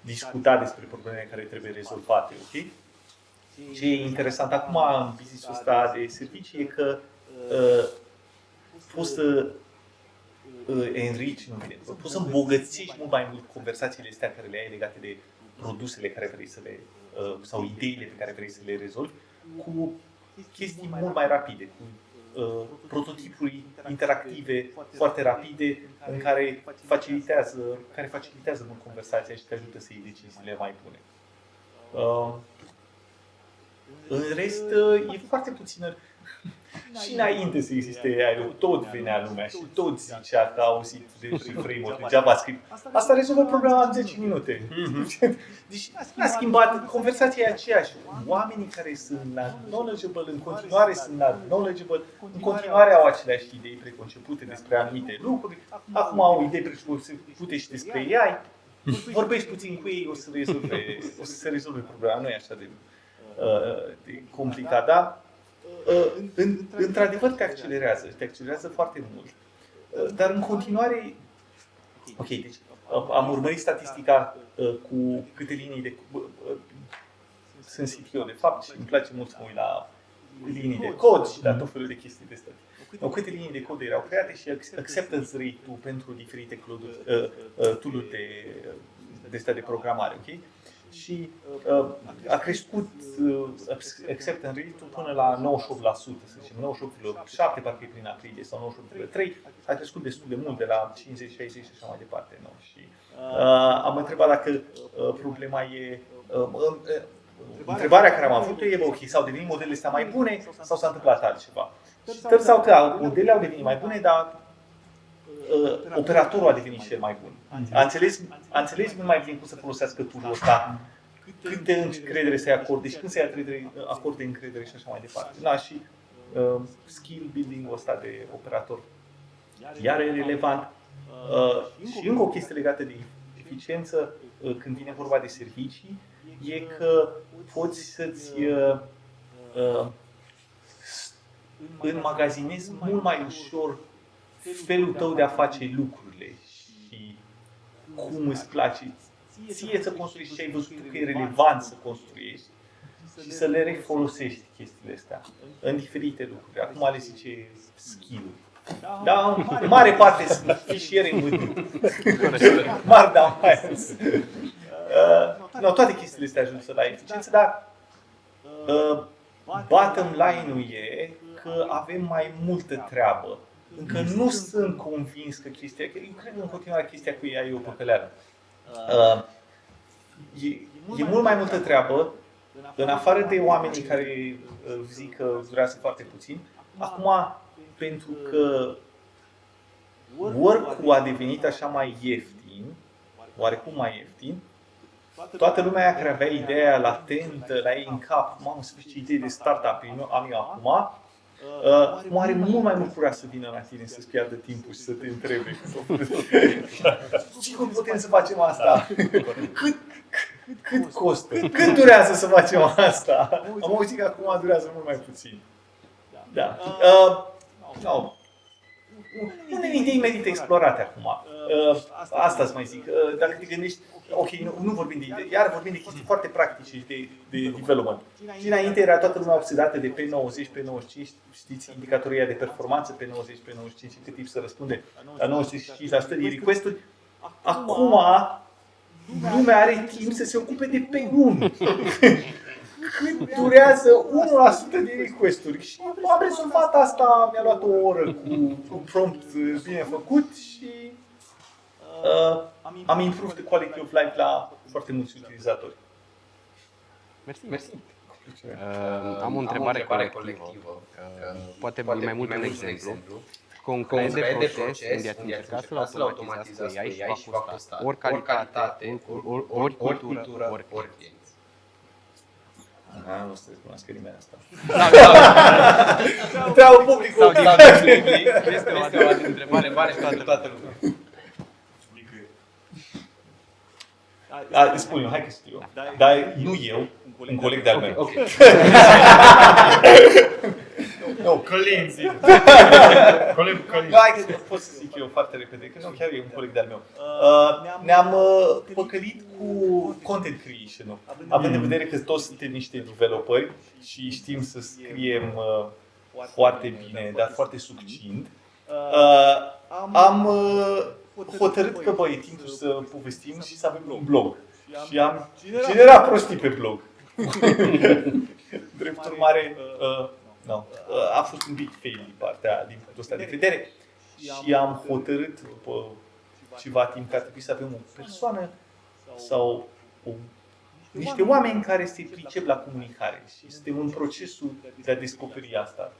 discuta despre problemele care trebuie rezolvate, ok? Ce e interesant acum în business-ul ăsta de servicii e că poți să enrici, poți să îmbogățești mult mai mult conversațiile astea care le ai legate de produsele care vrei să le, sau ideile pe care vrei să le rezolvi, cu chestii mult mai rapide, cu prototipuri interactive foarte rapide în care facilitează mult conversația și te ajută să iei deciziile mai bune. În rest, e foarte puțină. Și înainte să existe AI, tot venea lumea și tot zicea că a auzit despre framework de JavaScript. Asta rezolvă problema în 10 minute. Deci n-a schimbat, conversația e aceeași. Oamenii care sunt knowledgeable în continuare sunt knowledgeable, în continuare au aceleași idei preconcepute despre anumite lucruri, acum au idei preconcepute și despre AI. Vorbești puțin cu ei, o să se rezolve problema, nu e așa de complicat, dar într-adevăr te accelerează foarte mult. Dar în continuare, ok, deci am urmărit statistica cu câte linii de sunt CTO de fapt și îmi place mult să mă uit la linii de cod și la tot felul de chestii de astea. Câte linii de cod erau create și acceptance rate-ul pentru diferite tool-uri de programare, ok? Și a crescut acceptance rate-ul până la 98%, să zicem, 98,7% parcă e prin aprilie sau 98,3%, a crescut destul de mult, de la 50, 60 și așa mai departe. Nu? Și am întrebat dacă problema e... Întrebarea care am avut-o e, ok, s-au devenit modelele astea mai bune sau s-a întâmplat altceva? Și sau că modelele au devenit mai bune, dar operatorul a devenit și el mai bun. A înțeles mult mai bine cum să folosească tool-ul ăsta, cât de încredere să-i acorde și când să-i acorde încredere și așa mai departe. Da, și skill building-ul ăsta de operator iar e relevant. Și încă o chestie legată de eficiență când vine vorba de servicii e că poți să-ți înmagazinezi mult mai ușor felul tău de a face lucrurile și cum îți place ție să construiești ce ai văzut că e relevant să construiești și să le refolosești chestiile astea în diferite lucruri. Acum le zice skill-uri. Dar în mare parte sunt fișiere MD. Markdown files. Toate chestiile astea ajută la eficiență, dar bottom line-ul e că avem mai multă treabă. Încă nu sunt convins că eu cred în continuare chestia cu AI e o păcăleală. E mult mai multă treabă, în afară de oamenii care zic că durează foarte puțin. Acum, pentru că work-ul a devenit așa mai ieftin, oarecum mai ieftin, toată lumea aia care avea ideea latentă la ei în cap, mamă, să fie ce idei de startup am eu acum, are mult mai mult curaj să vină la tine, să-ți piardă timpul și să te întrebe. Cum putem să facem asta? Cât costă? Cât durează să facem asta? Am auzit că acum durează mult mai puțin. Da. Unele idei merită explorate acum. Asta îți mai zic. Dacă te gândești, ok, nu vorbim de idei, iar vorbim de chestii foarte practice de development. Și înainte era toată lumea obsedată de P90, P95, știți, indicatoria de performanță P90, P95 și cât timp să răspunde la 95% din request-uri. Acum, lumea are timp să se ocupe de P1. Cât durează 1% din request-uri. Și am rezolvat asta, mi-a luat o oră cu un prompt bine făcut și am improved the quality of life la foarte mulți utilizatori. Mersi. Am o întrebare colectivă. Poate mai mult un exemplu. Concret de proces unde ați încercat să-l automatizați cu AI și v-a costat ori calitate, ori cultură, ori clienți. Nu să recunoască nimeni asta. Întreabă publicul. Este o altă întrebare mare și toată lumea. Spune-o, hai că știu eu. Dar nu eu, un coleg de-al meu. Călin, zic. Colegul Călin. Hai că pot să zic eu foarte repede, că nu chiar e un coleg de-al meu. Ne-am păcălit cu content creation-ul. Având în vedere că toți suntem niște developeri și știm să scriem foarte bine, dar foarte succint, am hotărât că e timpul să povestim și să avem un blog. Și am generat prostii pe blog. Drept urmare, a fost un big fail din partea din punctul ăsta de vedere și am hotărât după ceva timp că ar trebui să avem o persoană sau niște oameni care se pricep la comunicare și suntem în procesul de a descoperi asta.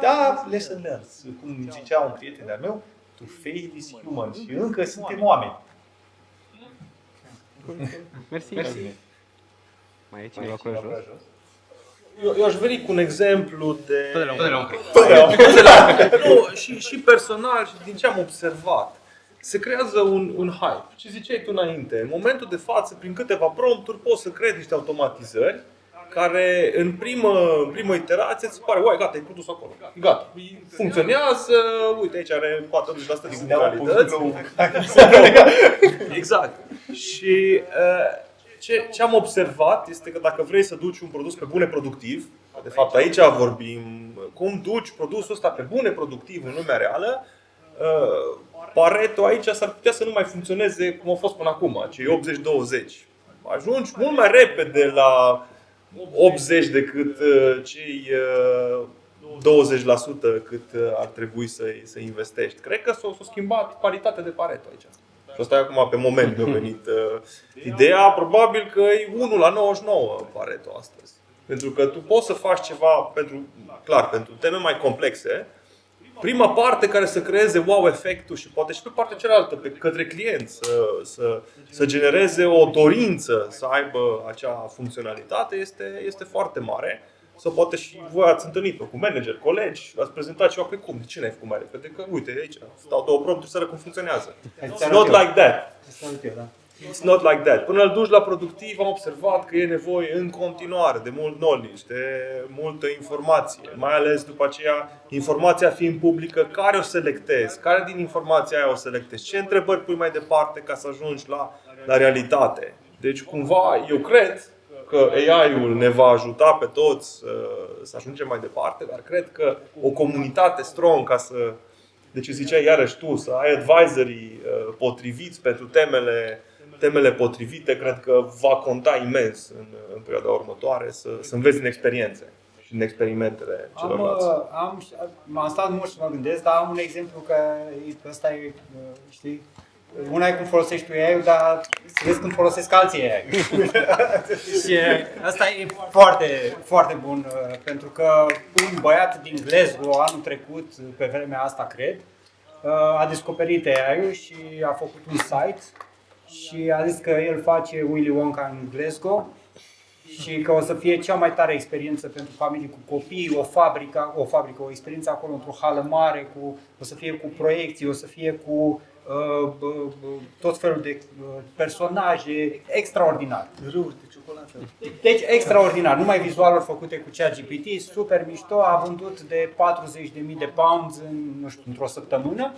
Da, lesson learned. Cum zicea un prieten de-al meu, to fail is human și încă suntem oameni. Mersi. Mai e cineva cu jos? Eu aș veni cu un exemplu de... Tot și personal și din ce am observat. Se creează un hype. Ce ziceai tu înainte? În momentul de față, prin câteva prompturi, poți să creezi niște automatizări care în primă iterație îți pare, uai, gata, ai produs acolo. Gata, funcționează, uite, aici are 40% din funcționalități. Exact. Și ce am observat este că dacă vrei să duci un produs pe bune productiv, de fapt aici vorbim, cum duci produsul ăsta pe bune productiv în lumea reală, Pareto aici s-ar putea să nu mai funcționeze cum a fost până acum, cei 80-20. Ajungi mult mai repede la 80 decât cei 20% cât ar trebui să investești. Cred că s-a schimbat paritatea de Pareto aici. Și asta e acum pe moment mi-a venit ideea, probabil că e 1 la 99 Pareto astăzi. Pentru că tu poți să faci ceva pentru teme mai complexe. Prima parte care să creeze wow efectul și poate și pe partea cealaltă, către client, să genereze o dorință să aibă acea funcționalitate este foarte mare. sau poate și voi ați întâlnit-o cu manager, colegi, ați prezentat ceva, păi cum, de ce n-ai făcut mai repede? Că uite, aici stau 2 prompturi să arăt cum funcționează. It's not like that. It's not like that. Până îl duci la productiv, am observat că e nevoie în continuare de mult knowledge, de multă informație, mai ales după aceea, informația fiind publică, care o selectezi, care din informația aia o selectezi, ce întrebări pui mai departe ca să ajungi la realitate. Deci cumva eu cred că AI-ul ne va ajuta pe toți să ajungem mai departe, dar cred că o comunitate strong ca să, deci ziceai iarăși tu, să ai advisorii potriviți pentru temele potrivite, cred că va conta imens în perioada următoare să înveți din experiențe și din experimentele celorlalți. M-am stat mult și mă gândesc, dar am un exemplu că ăsta e, știi, una e cum folosești tu AI-ul, dar să vezi când folosesc alții AI-ul. Și asta e foarte, foarte bun, pentru că un băiat din Glasgow anul trecut, pe vremea asta cred, a descoperit AI-ul și a făcut un site și a zis că el face Willy Wonka în Glasgow și că o să fie cea mai tare experiență pentru familii cu copii, o experiență acolo într-o hală mare, o să fie cu proiecții, o să fie cu tot felul de personaje, extraordinar. Râuri de ciocolată. Deci extraordinar, numai vizualuri făcute cu ChatGPT, super mișto, a vândut de 40.000 de pounds într-o săptămână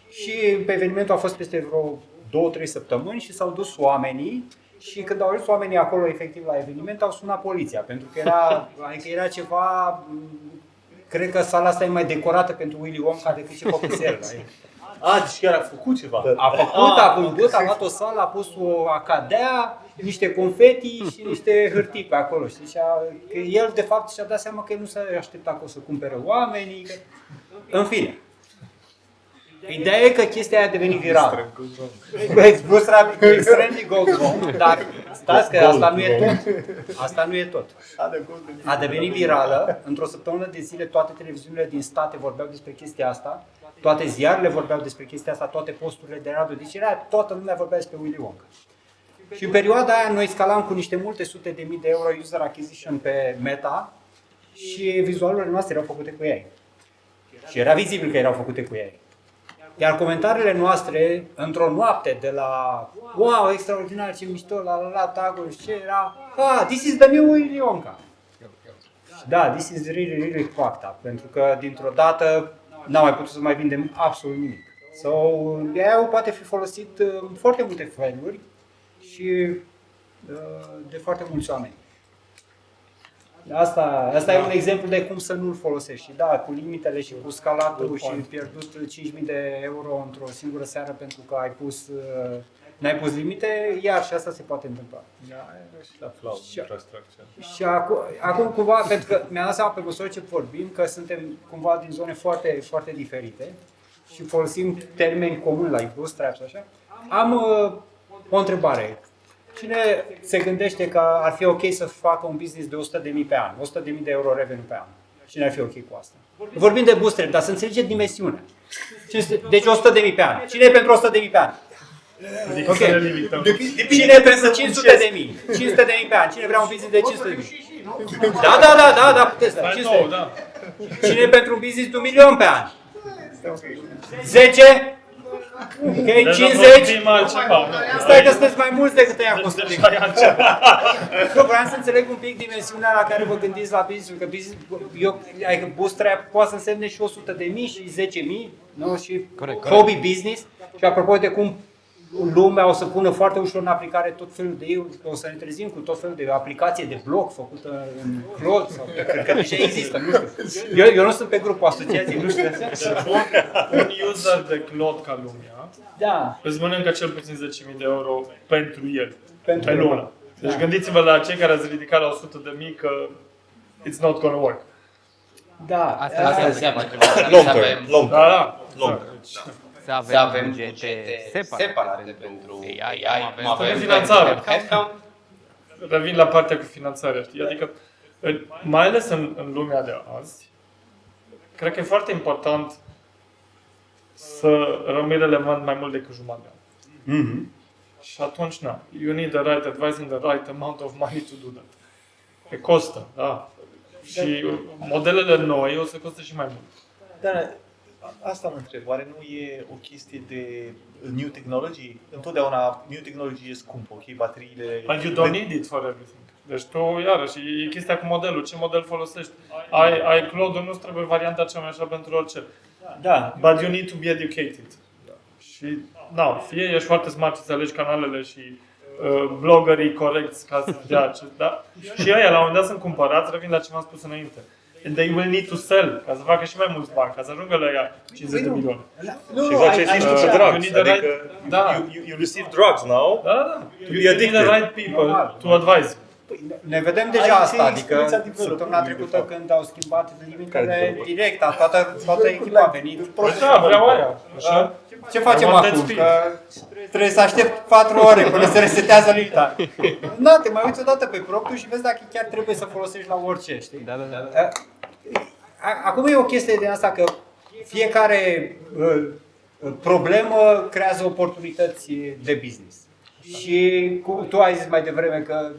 și pe evenimentul a fost peste vreo 2-3 săptămâni și s-au dus oamenii și când au ajuns oamenii acolo efectiv la eveniment au sunat poliția pentru că era ceva, cred că sala asta e mai decorată pentru Willy Wonka decât ce făcuse el. Deci chiar a făcut ceva. A vândut, a luat o sală, a pus o acadea, niște confeti și niște hârtii pe acolo. Știi? Că el de fapt și-a dat seama că el nu s-a așteptat că o să cumpere oamenii. În fine. Ideea e că chestia aia a devenit virală. Extremely gold wrong, dar stați că asta nu e tot. Asta nu e tot. A devenit virală, într-o săptămână de zile toate televiziunile din state vorbeau despre chestia asta, toate ziarele vorbeau despre chestia asta, toate posturile de radio, deci toată lumea vorbea despre Willy Wonka. Și în perioada aia noi scalam cu niște multe sute de mii de euro user acquisition pe Meta și vizualurile noastre erau făcute cu ei. Și era vizibil că erau făcute cu ei. Iar comentariile noastre, într-o noapte, de la wow, extraordinar, ce mișto, la tag-uri, ce era, this is the new Willy Wonka. Da, this is really, really fucked up, pentru că dintr-o dată n-am mai putut să mai vindem absolut nimic. AI-ul poate fi folosit în foarte multe feluri și de foarte mulți oameni. Asta e un exemplu de cum să nu-l folosești. Și da, cu limitele și cu scalatul și pierdut 5.000 de euro într-o singură seară pentru că n-ai pus limite, iar și asta se poate întâmpla. Și acum cumva, pentru că mi-am dat seama pe măsură ce vorbim, că suntem cumva din zone foarte, foarte diferite și folosim termeni comuni, like bootstraps, așa. Am o întrebare. Cine se gândește că ar fi ok să facă un business de 100.000 pe an, 100.000 de euro revenue pe an? Cine ar fi ok cu asta? Vorbim de bootstrap, dar să înțelegeți dimensiunea. Deci 100.000 pe an. Cine e pentru 100.000 pe an? Adică Ok. să ne limităm. Cine e pentru 500.000? 500.000 pe an. Cine vrea un business de 500.000? Da, puteți. 500.000. Da. Cine e pentru un business de 1 milion pe an? 10? Ok, 50? Stai că sunteți mai mulți decât ăia cu 100.000. Nu, vreau să înțeleg un pic dimensiunea la care vă gândiți la business-ul, că adică bootstrap poate să însemne și 100.000 și 10.000, nu? Și hobby business. Și apropo de cum lumea o să pună foarte ușor în aplicare tot felul de o să ne trezim cu tot felul de aplicație de blog făcută în Claude sau cred că deja există, nu știu. Eu nu sunt pe grupul asociației, nu știu. Un user de Claude ca lumea Da. îți mănâncă cel puțin 10.000 de euro pentru el, Pentru pe el. lună. Deci gândiți-vă la cei care ați ridicat la 100.000 că it's not gonna work. Da. Asta înseamnă că Long term. Da. să avem bugete separate pentru AI, Avem finanțare. Revin la partea cu finanțarea, știi? Adică, mai ales în lumea de azi, cred că e foarte important să rămâi relevant mai mult decât jumătate de an. Și atunci, you need the right advice and the right amount of money to do that. Pe costă, da. Și modelele noi o să coste și mai mult. Dar asta mă întreb, oare nu e o chestie de new technology? Întotdeauna new technology e scump, ok? Bateriile... But you don't need it for everything. Deci tu, iarăși, e chestia cu modelul. Ce model folosești? Ai cloud-ul, nu trebuie varianta cea mai așa pentru orice. Da. But you need to be educated. Și, fie ești foarte smart și să alegi canalele și bloggerii corecți ca să dea da? Și ăia, la un moment dat, sunt cumpărați, revin la ce m-am spus înainte. And they will need to sell, ca să facă și mai mulți bani, ca să ajungă la ea 50 de milioane. Și fac ce zici tu pe drugs, adică Da. you receive drugs now. Da. To You be need the right people to advise. Ne vedem deja asta, adică săptămâna trecută când au schimbat limitele direct, toată echipa a venit. Da, vreau aia. Așa? Ce facem acum? Că trebuie să aștept 4 ore până se resetează limita. Da, te mai uiți odată pe propriu și vezi dacă chiar trebuie să folosești la orice, știi? Da. Acum e o chestie de asta că fiecare problemă creează oportunități de business. Și tu ai zis mai devreme că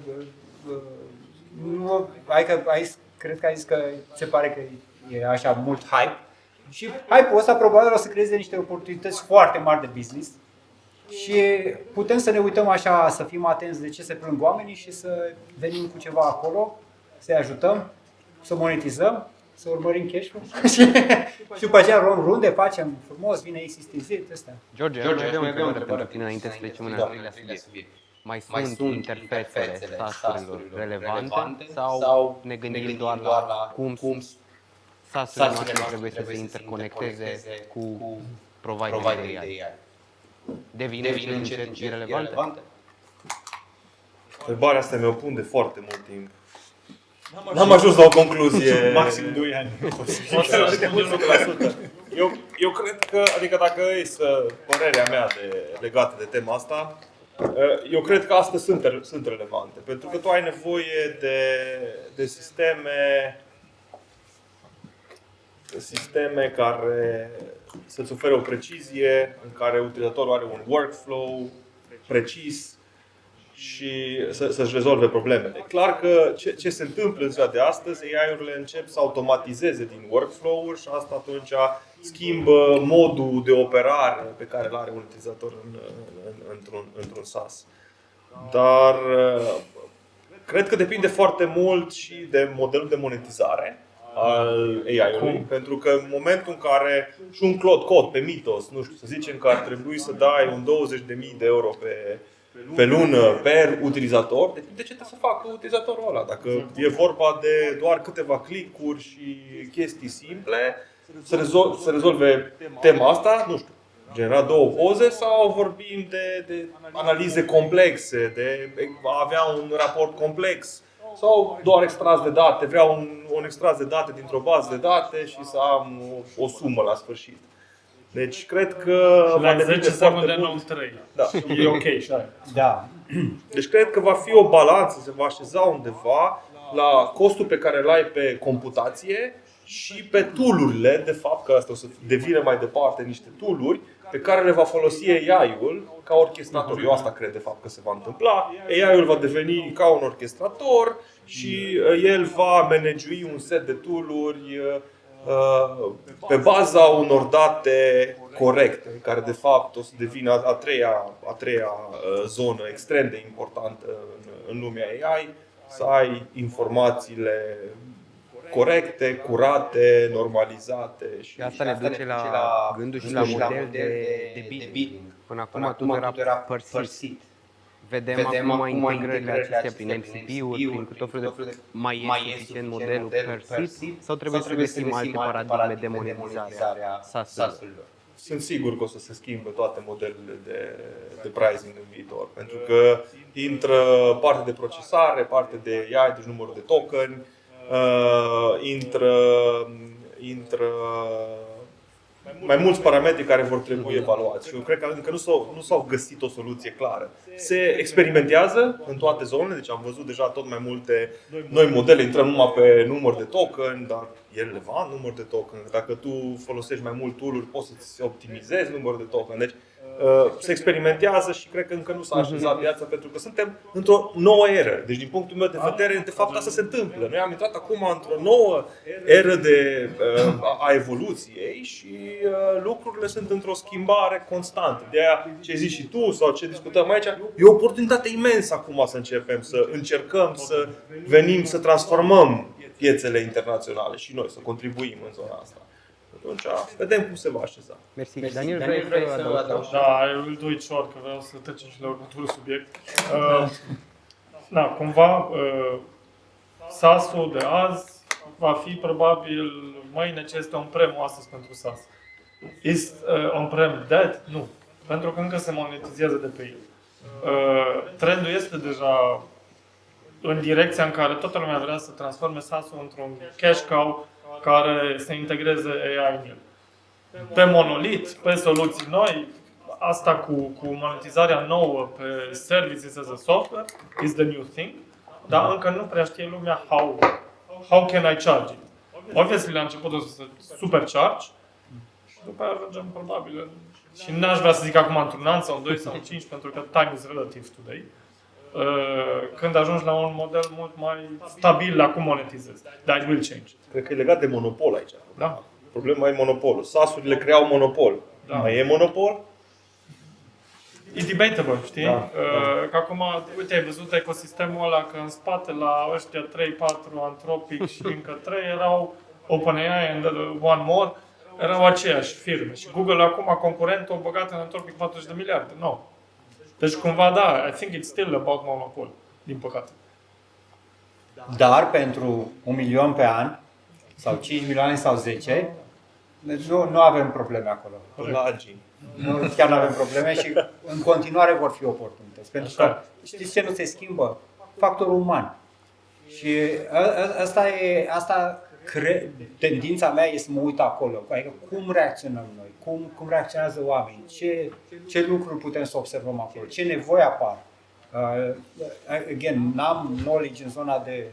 cred că ai zis că se pare că e așa mult hype. Și hype-ul ăsta probabil o să creeze niște oportunități foarte mari de business. Și putem să ne uităm așa, să fim atenți de ce se plâng oamenii și să venim cu ceva acolo, să-i ajutăm, să monetizăm, să urmărim cash-ul. Și după aceea luăm runde, facem frumos, vine XTZ, ăsta. George, am o întrebare pentru tine înainte să trecem în al treilea subiect. Mai sunt interfețele SaaS-urilor relevante sau ne gândim doar la cum SaaS-urile noastre trebuie să se interconecteze cu providerii de AI? Devine încet irelevante? Întrebarea asta mi-o pun de foarte mult timp. N-am ajuns la o concluzie. Maxim 2 ani. Eu cred că, adică dacă e părerea mea legată de tema asta, eu cred că astăzi sunt relevante. Pentru că tu ai nevoie de sisteme care să-ți ofere o precizie, în care utilizatorul are un workflow precis și să-și rezolve problemele. Clar că ce se întâmplă în ziua de astăzi, AI-urile încep să automatizeze din workflow-uri și asta atunci schimbă modul de operare pe care îl are un utilizator într-un SaaS. Dar cred că depinde foarte mult și de modelul de monetizare al AI-ului, pentru că în momentul în care și un code pe Mythos, nu știu, să zicem că ar trebui să dai un 20.000 de euro pe lună per utilizator, depinde de ce trebuie să facă utilizatorul ăla. Dacă e vorba de doar câteva click-uri și chestii simple, să rezolve tema asta, nu știu, genera 2 poze sau vorbim de analize complexe, de a avea un raport complex sau doar extras de date, vreau un extras de date dintr-o bază de date și să am o sumă la sfârșit. Deci cred că la 10 secunde nu 3. Da. E ok și aia. Da. Deci cred că va fi o balanță, se va așeza undeva la costul pe care îl ai pe computație și pe tool-urile, de fapt, că asta o să devină mai departe niște tool-uri pe care le va folosi AI-ul ca orchestrator. Eu asta cred de fapt că se va întâmpla. AI-ul va deveni ca un orchestrator și el va managui un set de tool-uri pe baza unor date corecte, care de fapt o să devină a treia zonă extrem de importantă în lumea AI, să ai informațiile corecte, curate, normalizate. Și asta ne duce la gândul și la model de bidding. Până acum totul era părțit. Vedem acum integrările acestea prin MCP-uri, prin tot felul de mai e suficient modelul părțit sau trebuie să găsim alte paradigme de monetizare a SaaS-urilor? Sunt sigur că o să se schimbe toate modelele de pricing în viitor, pentru că intră parte de procesare, parte de AI, deci numărul de token, intră mai mulți parametri care vor trebui evaluați. Și eu cred că încă nu s-au găsit o soluție clară. Se experimentează în toate zonele, deci am văzut deja tot mai multe noi modele, intrăm numai pe număr de token, dar e relevant număr de token. Dacă tu folosești mai mult tool-uri, poți să-ți optimizezi numărul de token. Deci se experimentează și cred că încă nu s-a așezat piața pentru că suntem într-o nouă eră. Deci din punctul meu de vedere, de fapt asta se întâmplă. Noi am intrat acum într-o nouă eră a evoluției și lucrurile sunt într-o schimbare constantă. De aia ce zici și tu sau ce discutăm aici, e o oportunitate imensă acum să începem să încercăm să venim să transformăm piețele internaționale și noi să contribuim în zona asta. Atunci vedem cum se va așeza. Mersi. Daniel, vrei să adaugi? Da, îl doi short, că vreau să trecem și la următorul subiect. Cumva SaaS-ul de azi va fi probabil mâine ce este on-prem-ul astăzi pentru SaaS. Is on-prem dead? Nu. Pentru că încă se monetizează de pe el. Trendul este deja în direcția în care toată lumea vrea să transforme SaaS-ul într-un cash cow care să integreze AI în el. Pe monolit, pe soluții noi, asta cu monetizarea nouă pe services as a software is the new thing, dar încă nu prea știe lumea how can I charge it. Obviously, la început o să supercharge și după aia ajungem probabil și n-aș vrea să zic acum într-un an sau 2 sau 5 pentru că time is relative today. Când ajungi la un model mult mai stabil la cum monetizezi. Dar it will change. Cred că e legat de monopol aici. Da. Problema e monopolul. SaaS-urile creau monopol. Da. Mai e monopol? E debatable, știi? Da, Că acum, uite, ai văzut ecosistemul ăla, că în spate la ăștia 3-4, Anthropic și încă 3 erau OpenAI and one more, erau aceeași firme. Și Google acum, concurentul, a băgat în Anthropic 40 de miliarde. No. Deci cumva da, I think it's still about monopol, din păcate. Dar pentru 1 milion pe an, sau 5 milioane sau 10, nu avem probleme acolo. Nu, chiar nu avem probleme și în continuare vor fi oportunități. Pentru că știți ce nu se schimbă? Factorul uman. Și tendința mea este să mă uit acolo. Adică cum reacționăm noi? Cum reacționează oamenii? Ce lucruri putem să observăm acolo? Ce nevoi apar? Again, n-am knowledge în zona de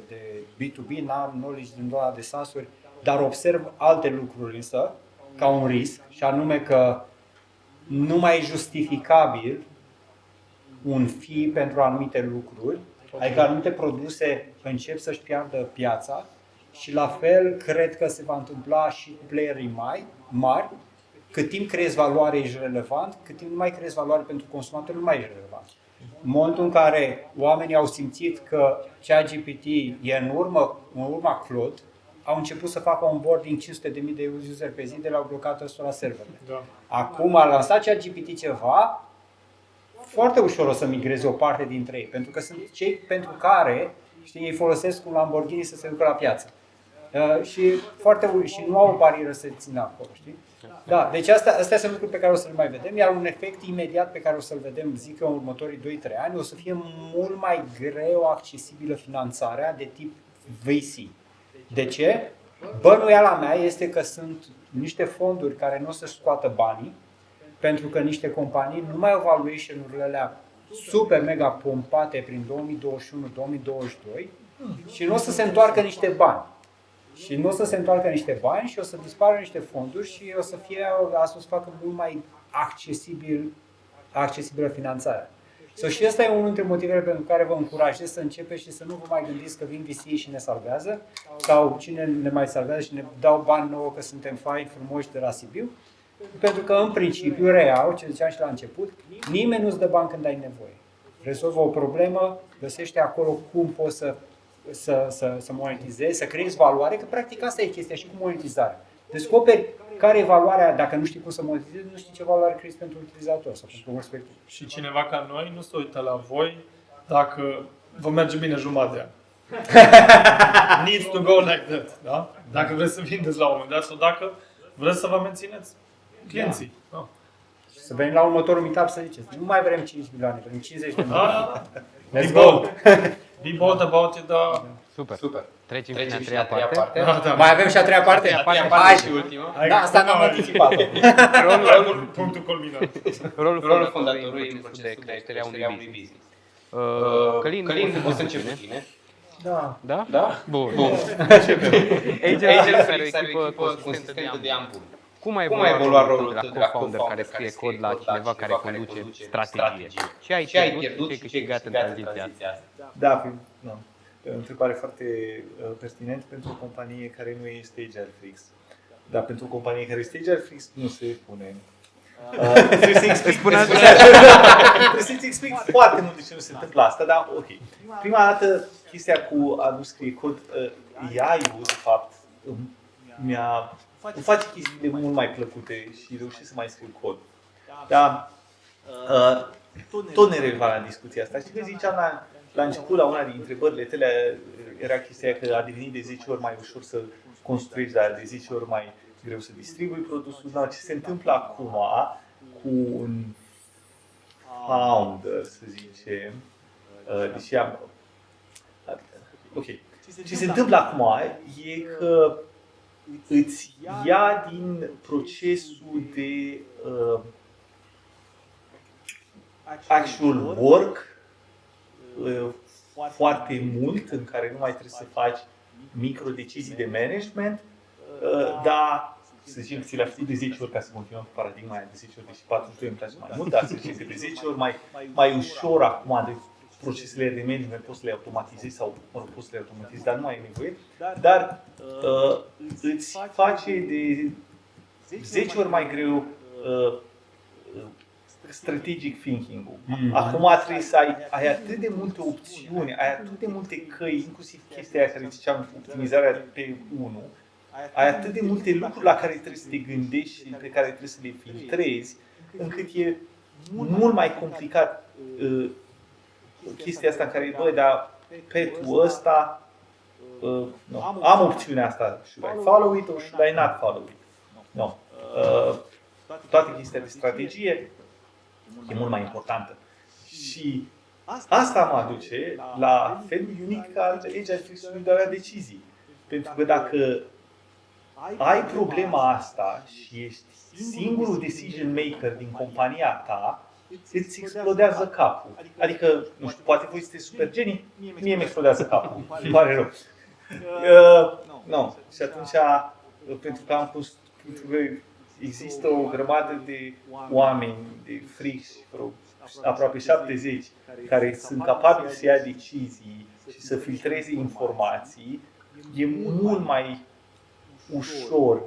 B2B, n-am knowledge în zona de SaaS-uri, dar observ alte lucruri însă, ca un risc, și anume că nu mai e justificabil un fee pentru anumite lucruri, adică anumite produse încep să-și piardă piața și la fel cred că se va întâmpla și cu playerii mari. Cât timp creezi valoare ești relevant, cât timp nu mai creezi valoare pentru consumator, nu mai ești relevant. În momentul în care oamenii au simțit că ChatGPT e în urma Claude, au început să facă onboarding 500.000 de user pe zi de la blocat ăstora serverele. Da. Acum a lansat ChatGPT ceva, foarte ușor o să migreze o parte dintre ei, pentru că sunt cei pentru care, știi, ei folosesc un Lamborghini să se ducă la piață. Și nu au o barieră să țină acolo, știi? Da, deci astea sunt lucruri pe care o să le mai vedem, iar un efect imediat pe care o să-l vedem, zic eu, în următorii 2-3 ani, o să fie mult mai greu accesibilă finanțarea de tip VC. De ce? Bănuiala mea este că sunt niște fonduri care nu o să-și scoată banii, pentru că niște companii nu mai au valuation-urile alea super mega pompate prin 2021-2022 și nu o să se întoarcă niște bani. Și nu o să se întoarcă niște bani și o să dispară niște fonduri și o să fie, asta o să facă mult mai accesibilă finanțarea. Și ăsta e unul dintre motivele pentru care vă încurajez să începeți și să nu vă mai gândiți că vin VC și ne salvează sau cine ne mai salvează și ne dau bani nouă că suntem faini, frumoși de la Sibiu. Pentru că în principiu, real, ce ziceam și la început, nimeni nu-ți dă bani când ai nevoie. Rezolvă o problemă, găsește acolo cum poți să monetizezi, să creezi valoare, că practic asta e chestia și cu monetizarea. Descoperi care e valoarea, dacă nu știi cum să monetizezi, nu știi ce valoare creezi pentru utilizator sau pentru respectiv. Și cineva ca noi nu se uită la voi dacă vă merge bine jumătate de an. Needs to go like that, da? Dacă vreți să vindeți la un moment dat sau dacă vreți să vă mențineți clienții. Da. Și să venim la următorul meetup să ziceți, nu mai vrem 5 milioane, vrem 50 de milioane. Let's go! Be bold about it, da. Super. Trecem și la a treia parte. Da. Mai avem și a treia parte? Hai și ultima. Da, asta n-am anticipat. Punctul culminant. Rolul fondatorului în procesul de creștere a unui business. Călin, o să încep cu tine. Da. Da? Da? Bun. Angel are o Flix are echipă o echipă consistentă consistentă de de ani ani buni. Cum a Cum a evoluat rolul tău tău de la co-founder care scrie cod la cineva care conduce strategie? Ce ai pierdut și ce ai câștigat în tranziția asta? Da, nu. O întrebare foarte pertinentă pentru o companie care nu este AgileFlix. Dar pentru o companie care este AgileFlix nu se pune. Trebuie să-ți explic foarte mult de ce nu se întâmplă asta, dar ok. Prima dată, chestia cu a nu scrie cod, AI-ul, de fapt, îmi face chestiile mult mai plăcute și reușesc să mai scriu cod. Dar tot ne revin la discuția asta. Știi că ziceam la început, la una din întrebările tale, era chestia că a devenit de 10 ori mai ușor să construiești, dar de 10 ori mai greu să distribui produsul. Dar ce se întâmplă acum cu un founder, să zicem, deși am... Ok. Ce se întâmplă acum e că îți ia din procesul de actual work foarte mult, în care nu mai trebuie să faci microdecizii de management, dar să zicem că ți le-a făcut de 10 ori, ca să continuăm cu paradigma aia de 10 ori, deși 42 îmi place mai mult, dar să zicem că de 10 ori mai ușor acum de procesele de management poți să le automatizezi sau poți să le automatizezi, dar nu mai ai nevoie, dar îți face de 10 ori mai greu strategic thinking-ul. Acum trebuie să ai atât de multe opțiuni, ai atât de multe căi, inclusiv chestia aia care ziceam, optimizarea pe 1, ai atât de multe lucruri la care trebuie să te gândești și pe care trebuie să le filtrezi, încât e mult mai complicat chestia asta în care, băi, dar petul ăsta, am opțiunea asta, should I follow it or should I not follow it? No. Toate chestia de strategie e mult mai importantă. Și asta mă aduce la felul unic al AgileFlix-ului de a lua decizii. Pentru că dacă ai problema asta și ești singurul decision maker din compania ta, îți explodează capul. Adică, nu știu, poate voi sunteți super genii, mie mi explodează capul. Îmi pare rău. Nu. Și atunci, pentru că există o grămadă de oameni, de frici, aproape 70, care sunt capabili să ia decizii și să filtreze informații, e mult mai ușor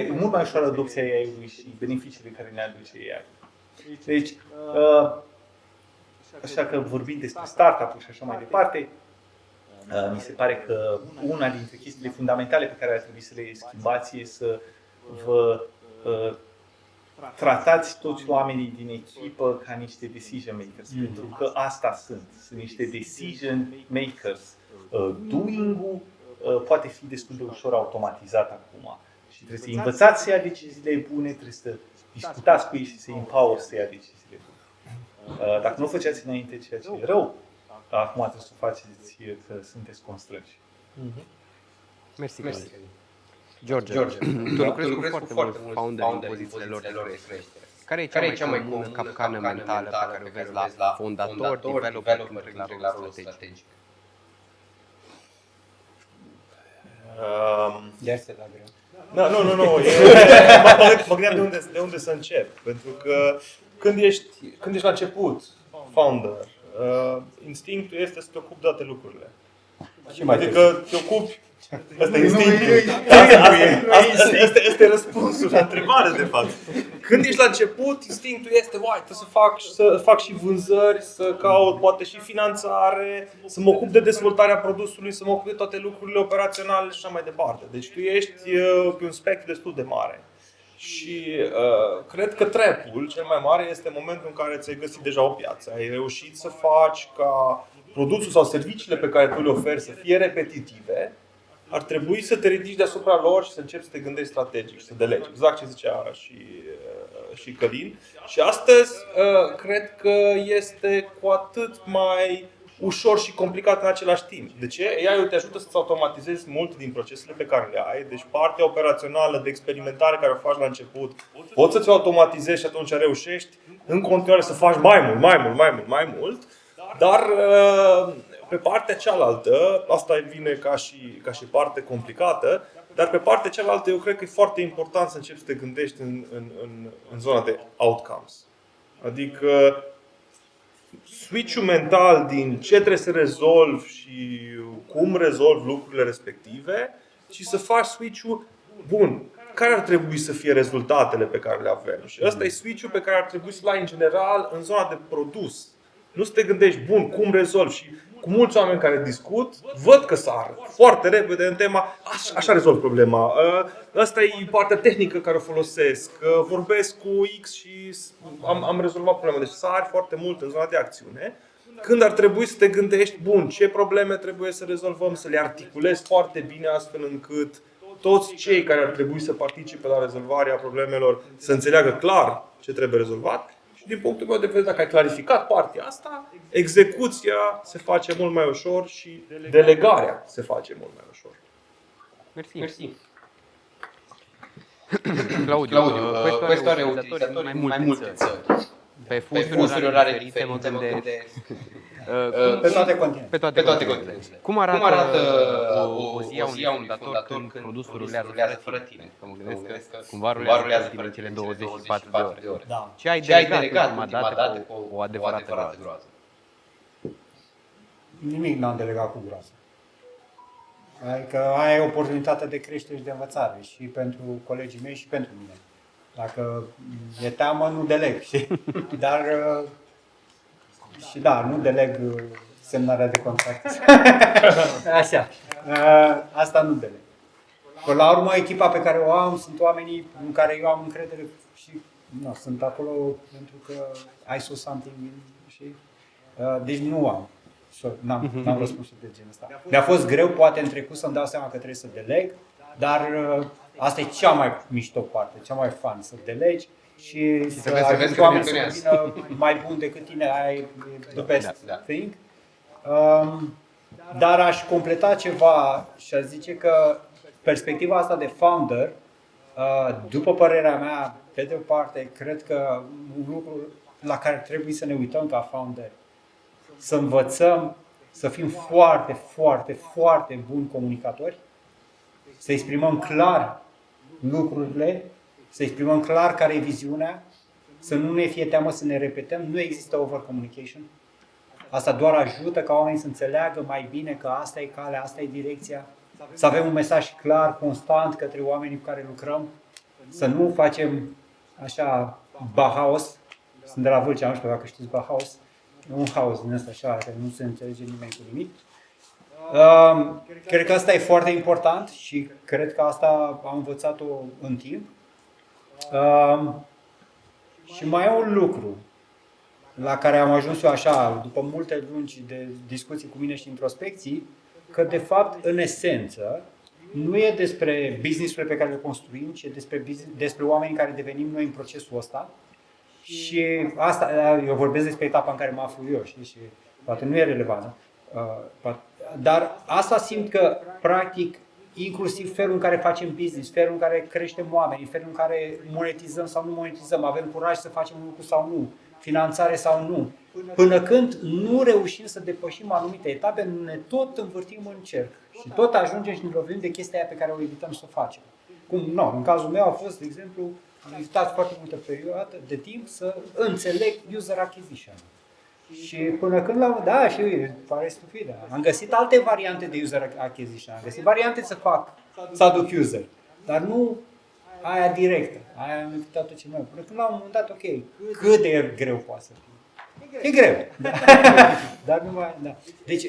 mult mai ușor adopția AI-ului și beneficiile care ne aduce AI. Deci, așa că vorbim despre startup-uri și așa mai departe, mi se pare că una dintre chestiile fundamentale pe care ar trebui să le schimbați e să vă tratați toți oamenii din echipă ca niște decision makers, pentru că asta sunt niște decision makers. Doing-ul poate fi destul de ușor automatizat acum și trebuie să învățați să ia deciziile bune, trebuie să discutați cu ei și să empower să ia deciziile bune. Dacă nu o făceați înainte, ceea ce e rău, acum trebuie să o faceți, că sunteți constrânși. Mersi. George, tu lucrezi cu foarte mulți founder în pozițiile lor de creștere. Care e cea mai comună capcană mentală pe care o vezi la fondator, developer, când trec la rolul strategic? Iar se la greu. Nu. Mă gândeam de unde să încep. Pentru că când ești la început, founder, instinctul este să te ocupi de toate lucrurile. Adică te ocupi. Asta e instinctul. Asta e răspunsul la întrebare, de fapt. Când ești la început, instinctul este, trebuie să fac și vânzări, să caut poate și finanțare, să mă ocup de dezvoltarea produsului, să mă ocup de toate lucrurile operaționale și așa mai departe. Deci tu ești pe un spectru destul de mare. Și cred că trap-ul cel mai mare este momentul în care ți-ai găsit deja o piață. Ai reușit să faci ca produsul sau serviciile pe care tu le oferi să fie repetitive. Ar trebui să te ridici deasupra lor și să începi să te gândești strategic și să delegi. Exact ce zicea și Călin. Și astăzi cred că este cu atât mai ușor și complicat în același timp. De ce? AI-ul te ajută să-ți automatizezi multe din procesele pe care le ai. Deci partea operațională de experimentare care o faci la început, poți să-ți o automatizezi și atunci reușești în continuare să faci mai mult. Dar pe partea cealaltă, asta vine ca și parte complicată, dar pe partea cealaltă eu cred că e foarte important să începi să te gândești în zona de outcomes. Adică switch-ul mental din ce trebuie să rezolvi și cum rezolvi lucrurile respective și să faci switch-ul bun. Care ar trebui să fie rezultatele pe care le avem? Și ăsta e switch-ul pe care ar trebui să-l ai în general în zona de produs. Nu să te gândești, bun, cum rezolvi? Și cu mulți oameni care discut, văd că sar foarte repede în tema, așa rezolv problema. Asta e partea tehnică care o folosesc. Vorbesc cu X și am rezolvat problema. Deci sar foarte mult în zona de acțiune. Când ar trebui să te gândești, bun, ce probleme trebuie să rezolvăm, să le articulezi foarte bine astfel încât toți cei care ar trebui să participe la rezolvarea problemelor să înțeleagă clar ce trebuie rezolvat. Și din punctul meu de vedere, dacă ai clarificat partea asta, execuția se face mult mai ușor și delegarea se face mult mai ușor. Mersi. Claudiu, questo are utilizzatori în mai multe țări. Pe fusuri orare diferite, mă gândesc. Pe toate continentele. Pe toate continentele. Cum arată o zi a unui fondator când produsul rulează fără tine? Că mă gândesc că cumva rulează fără tine cele 24 de ore. Da. Ce ai delegat ultima dată cu o adevărată groază? Nimic n-am delegat cu groază. Adică ai oportunitatea de creștere și de învățare și pentru colegii mei și pentru mine. Dacă e teamă, nu deleg, știi? Dar și da, nu deleg semnarea de contract. Așa. Asta nu deleg. Până la urmă, echipa pe care o am sunt oamenii în care eu am încredere și sunt acolo pentru că I saw something și deci nu am. N-am răspuns de genul ăsta. Mi-a fost greu, poate în trecut, să-mi dau seama că trebuie să deleg, dar asta e cea mai mișto parte, cea mai fun, să delegi și să ajungi oameni să devină mai bun decât tine, ai the best thing. Dar aș completa ceva și aș zice că perspectiva asta de founder, după părerea mea, pe de o parte, cred că un lucru la care trebuie să ne uităm ca founder, să învățăm să fim foarte, foarte, foarte buni comunicatori, să exprimăm clar lucrurile, să exprimăm clar care e viziunea, să nu ne fie teamă să ne repetăm, nu există over-communication. Asta doar ajută ca oamenii să înțeleagă mai bine că asta e calea, asta e direcția, să avem un mesaj clar, constant către oamenii cu care lucrăm, să nu facem așa Bauhaus, sunt de la Vâlcea, nu știu dacă știți Bauhaus, un haos din ăsta așa, că nu se înțelege nimeni cu nimic. Cred că asta e foarte important și cred că asta am învățat-o în timp. Și mai e un lucru la care am ajuns eu așa, după multe lungi de discuții cu mine și introspecții, că de fapt, în esență, nu e despre business-urile pe care le construim, ci e despre oamenii care devenim noi în procesul ăsta. Și asta, eu vorbesc despre etapa în care mă aflu eu, știi? Și poate nu e relevantă. Dar asta simt că, practic, inclusiv felul în care facem business, felul în care creștem oamenii, felul în care monetizăm sau nu monetizăm, avem curaj să facem un lucru sau nu, finanțare sau nu, până când nu reușim să depășim anumite etape, ne tot învârtim în cerc și tot ajungem și ne lovim de chestia aia pe care o evităm să o facem. În cazul meu a fost, de exemplu, am evitat foarte multă perioadă de timp să înțeleg user acquisition. Și până când pare stupidă. Am găsit alte variante de user acquisition, am găsit variante să aduc user, dar nu aia directă, aia am evitat tot ce mai. Până când la un moment dat, ok, cât de greu poate să fie? E greu, dar nu mai, da. Deci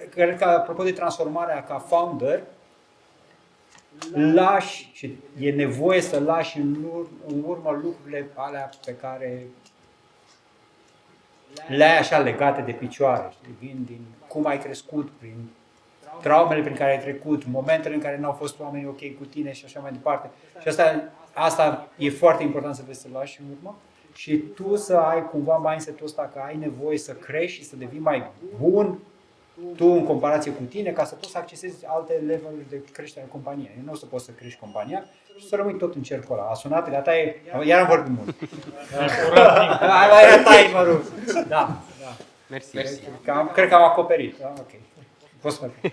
cred că apropo de transformarea ca founder, lași și e nevoie să lași în urmă lucrurile alea pe care le-ai așa legate de picioare, știi? Vin din cum ai crescut, prin traumele prin care ai trecut, momentele în care n-au fost oamenii ok cu tine și așa mai departe. Și asta e foarte important să vezi să lași în urmă și tu să ai cumva mindset-ul ăsta că ai nevoie să crești și să devii mai bun tu în comparație cu tine, ca să poți să accesezi alte leveluri de creștere a companiei. Nu o să poți să crești compania și să rămâi tot în cercul ăla. A sunat, gata, iar am vorbit mult. Era timerul. Da. Mersi. Cred că am acoperit. Da? Ok. Poți să mai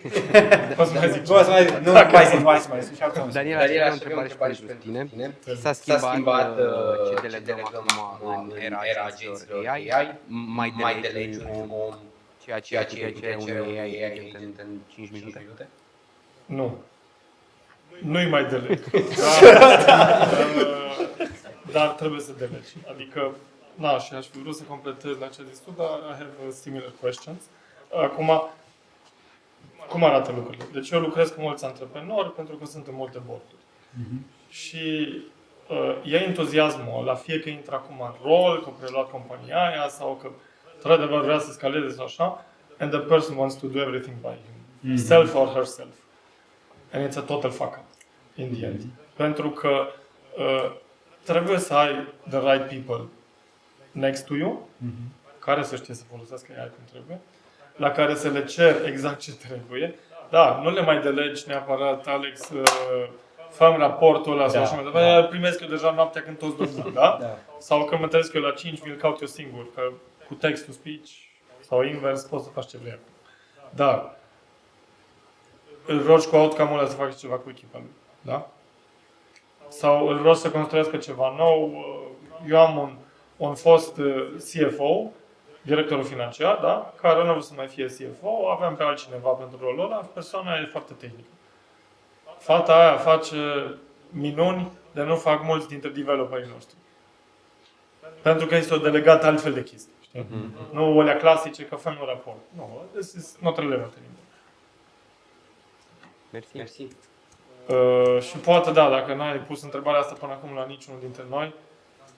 Poți să mai zici. Poți să mai zic. Nu mai zic, nu mai zic. Daniel, aș avea o întrebare și pentru tine. S-a schimbat ce delegăm acum în era agenților AI? Mai delegi un om ceea ce cere un AI agent în 5 minute? Nu. Nu-i mai deleg. Dar trebuie să delegi. Adică, și aș fi vrut să completez la ce ai zis tu, dar I have similar questions. Acum, cum arată lucrurile? Deci eu lucrez cu mulți antreprenori pentru că sunt în multe board-uri. Și e entuziasmul la fie că intră acum în rol, că a preluat compania aia sau că într-adevăr vrea să scaleze sau așa, and the person wants to do everything by himself or herself. And it's a total fuck up in the end. Pentru că trebuie să ai the right people next to you, care să știe să folosească AI cum trebuie, la care să le cer exact ce trebuie. Da, nu le mai delegi neapărat, Alex, fă-mi raportul ăla sau așa mai departe, primesc eu deja noaptea când toți dorm, da? Sau că mă trezesc eu la 5, mi-l caut eu singur, că cu text-to-speech sau invers poți să faci ce vrei acum. Dar îl rogi cu outcome-ul ăla să faci ceva cu echipa lui, da? Sau îl rogi să construiască ceva nou. Eu am un fost CFO, directorul financiar, da? Care nu a vrut să mai fie CFO, aveam pe altcineva pentru rolul ăla, persoana e foarte tehnică. Fata aia face minuni de nu fac mulți dintre developerii noștri. Pentru că este o delegată altfel de chestii. Știi? Nu alea clasice, că făm un raport. Nu, this is not relevant anymore. Mersi. Și poate, da, dacă n-ai pus întrebarea asta până acum la niciunul dintre noi,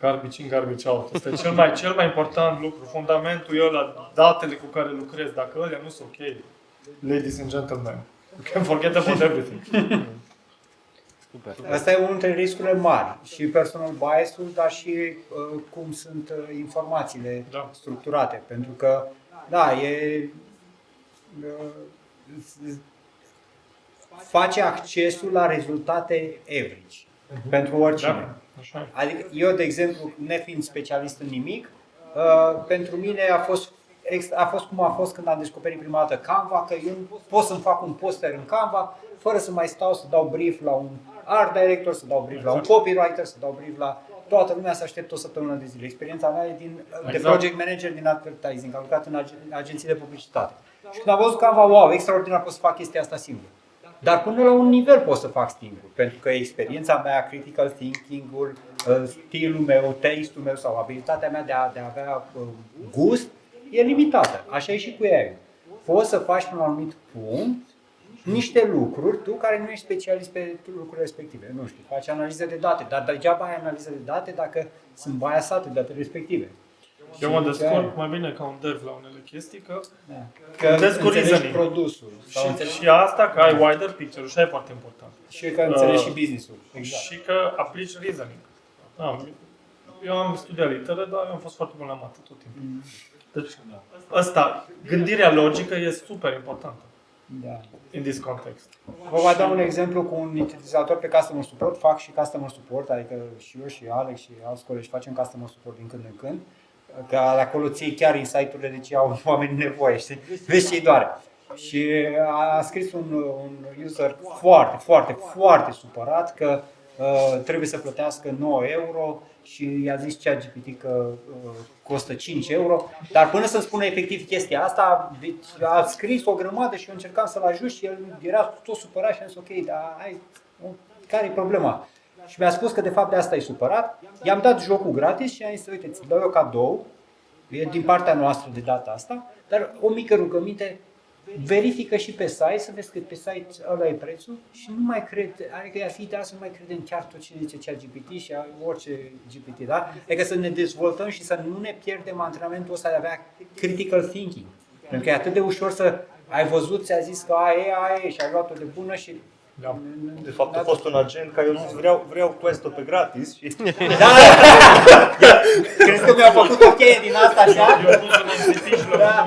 garbage in, garbage out. Asta e cel mai important lucru. Fundamentul e ăla, datele cu care lucrezi. Dacă ălea nu sunt ok, ladies and gentlemen, you can forget about everything. Super. Asta e unul dintre riscurile mari. Și personal bias-ul, dar și cum sunt informațiile structurate. Pentru că, da, face accesul la rezultate average pentru oricine. Da, așa. Adică eu, de exemplu, nefiind specialist în nimic, pentru mine a fost cum a fost când am descoperit prima dată Canva, că eu pot să-mi fac un poster în Canva fără să mai stau să dau brief la un art director, să dau brief la un copywriter, să dau brief la toată lumea, să aștept o săptămână de zile. Experiența mea e de project manager din advertising, am lucrat în agenții de publicitate. Și când am văzut Canva, wow, extraordinar, pot să fac chestia asta singur. Dar până la un nivel pot să fac singur, pentru că experiența mea, critical thinking-ul, stilul meu, taste-ul meu sau abilitatea mea de a avea gust e limitată. Așa e și cu ea. Poți să faci până la un anumit punct niște lucruri, tu care nu ești specialist pe lucrurile respective. Nu știu, faci analize de date, dar degeaba ai analize de date dacă sunt biasate datele respective. Eu mă descurc mai bine ca un dev la unele chestii, că înțelegi produsul. Și asta, că ai wider picture-ul și aia e foarte important. Și că înțelegi și business-ul. Exact. Și că aplici reasoning. Eu am studiat litere, dar eu am fost foarte bun la mate tot timpul. Deci, gândirea logică e super importantă. Da. In this context. Vă voi da un exemplu cu un utilizator pe customer support. Fac și customer support, adică și eu și Alex și alți colegi facem customer support din când în când. Că de acolo ții chiar insight-urile de ce au oamenii nevoie, știi? Vezi ce-i doare. Și a scris un user foarte, foarte, foarte supărat că trebuie să plătească 9 euro și i-a zis ChatGPT că costă 5 euro. Dar până să-mi spună efectiv chestia asta, deci a scris o grămadă și eu încercam să-l ajut și el era tot supărat și am zis ok, dar care e problema? Și mi-a spus că de fapt de asta e supărat. I-am dat jocul gratis și am zis, uite, ți dau eu cadou, e din partea noastră de data asta, dar o mică rugăminte, verifică și pe site, să vezi că pe site ăla e prețul și nu mai cred, adică ar fi ideal să nu mai credem chiar tot ce zice ChatGPT și orice GPT, da? Adică să ne dezvoltăm și să nu ne pierdem antrenamentul ăsta de a avea critical thinking. Pentru că e atât de ușor să ai văzut, ți-a zis că aia și ai luat-o de bună și... Da. De fapt a fost un agent care eu zis vreau quest-ul pe gratis și... Da! Crezi că mi-a făcut o cheie din asta așa? Eu pus un NCT și da.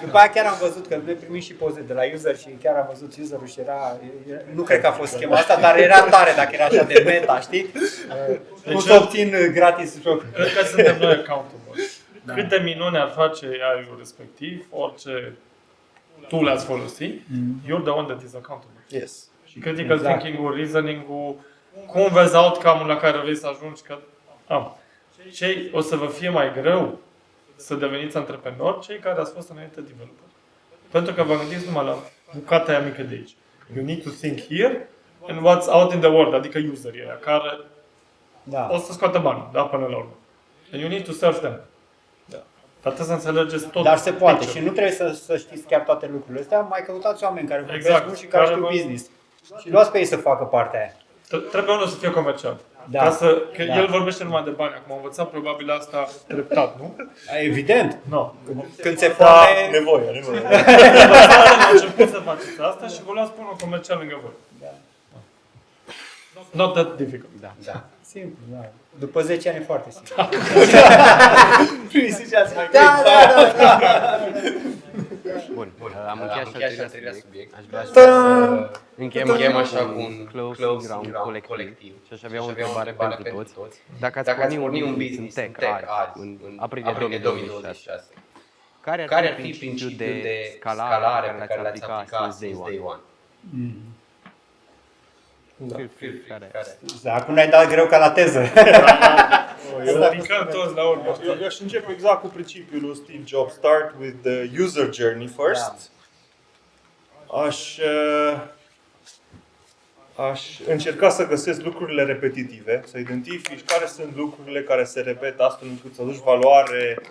După aia chiar am văzut că noi primim și poze de la user și chiar am văzut userul și era... Nu cred că a fost schema asta, dar era tare dacă era așa de meta, știi? Cum să obțin gratis jocul. Cred că suntem noi accountable. cât de minune ar face AI-ul respectiv, orice tool ați folosi, you're the one that is accountable. Yes. Și critical thinking-ul, reasoning-ul, cum vezi outcome-ul la care vrei să ajungi, că cei o să vă fie mai greu să deveniți antreprenori, cei care ați fost înainte developer. Pentru că vă gândiți numai la bucata aia mică de aici. You need to think here and what's out in the world, adică userii aia, care o să scoată bani, până la urmă. And you need to serve them. Dar trebuie să înțelegeți tot. Dar se poate și nu trebuie să știți chiar toate lucrurile astea, mai căutați oameni care vorbesc mult și care știu business. Și luați pe ei să facă partea aia. Trebuie unul să fie comercial. Da. Că el vorbește numai de bani. Acum a învățat probabil asta treptat, nu? Evident. No. Când se pune... Nevoie. La început să faceți asta și vă luați pe unul comercial lângă voi. Not that difficult. Da. Simplu, da. După 10 ani e foarte simplu. Bun, am încheiat și al treilea subiect. Aș vrea să încheiem așa cu un closing round colectiv. Și aș avea o întrebare pentru toți. Dacă ați porni un business în tech azi, în aprilie 2026, care ar fi principiul de scalare pe care l-ați aplicat since day one? Acum ne-ai dat greu ca la teză. Toți la urmă. Eu aș începe exact cu principiul lui Steve Jobs. Start with the user journey first. Aș încerca să găsesc lucrurile repetitive, să identifici care sunt lucrurile care se repetă astfel încât să aduci valoare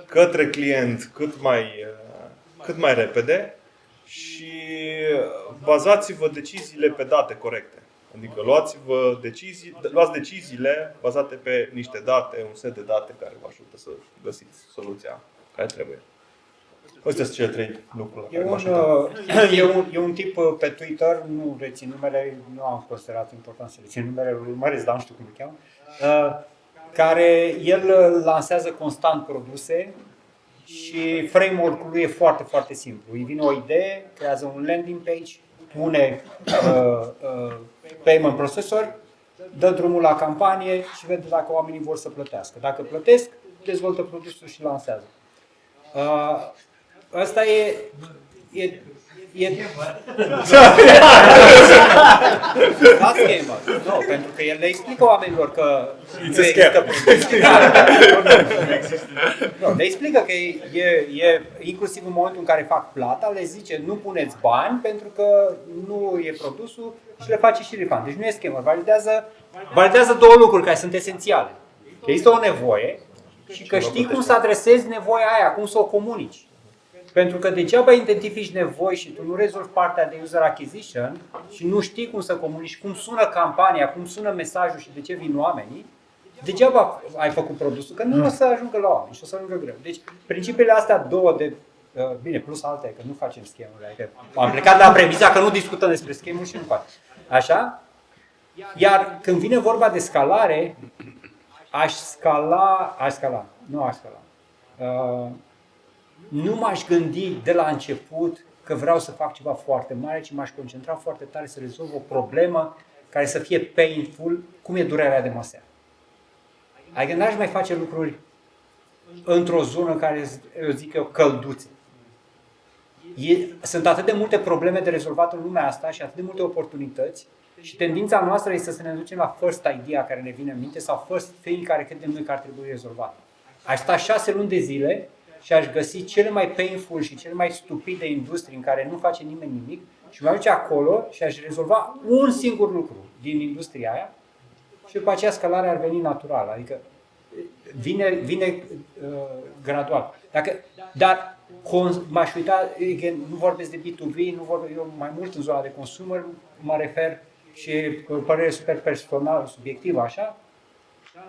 către client cât mai repede și bazați-vă deciziile pe date corecte. Adică luați deciziile bazate pe niște date, un set de date care vă ajută să găsiți soluția care trebuie. Astea sunt cele 3 lucruri la care m-aș uita. E un tip pe Twitter, nu rețin numele, nu am considerat important să rețin numele, îl urmăresc, dar nu știu cum îl cheamă, care el lansează constant produse și framework-ul lui e foarte, foarte simplu. Îi vine o idee, creează un landing page, pune payment processor, dă drumul la campanie și vede dacă oamenii vor să plătească. Dacă plătesc, dezvoltă produsul și lansează. Asta e da, schema. Nu, pentru că el le explică oamenilor că nu există nu, le explică că e inclusiv în momentul în care fac plata, le zice nu puneți bani pentru că nu e produsul și le face și refund. Deci nu e schemă, validează două lucruri care sunt esențiale. Că există o nevoie și că știi cum să adresezi nevoia aia, cum să o comunici. Pentru că degeaba identifici nevoi și tu nu rezolvi partea de user acquisition și nu știi cum să comunici, cum sună campania, cum sună mesajul și de ce vin oamenii, degeaba ai făcut produsul, că nu o să ajungă la oameni și o să ajungă greu. Deci principiile astea două bine, plus alte, că nu facem schemuri, adică am plecat la premisa că nu discutăm despre schemuri și nu facem. Așa? Iar când vine vorba de scalare, nu m-aș gândi de la început că vreau să fac ceva foarte mare, ci m-aș concentra foarte tare să rezolv o problemă care să fie painful, cum e durerea de masă. Adică n-aș mai face lucruri într-o zonă care, eu zic eu, călduțe. Sunt atât de multe probleme de rezolvat în lumea asta și atât de multe oportunități și tendința noastră este să ne ducem la first idea care ne vine în minte sau first thing care credem noi că ar trebui rezolvat. Aș sta 6 luni de zile și aș găsi cele mai painful și cele mai stupide industrii în care nu face nimeni nimic și mă duce acolo și aș rezolva un singur lucru din industria aia și după aceea scalarea ar veni natural, adică vine gradual. Dar m-aș uita, nu vorbesc de B2B, eu mai mult în zona de consumer, mă refer și părere super personală, subiectivă așa,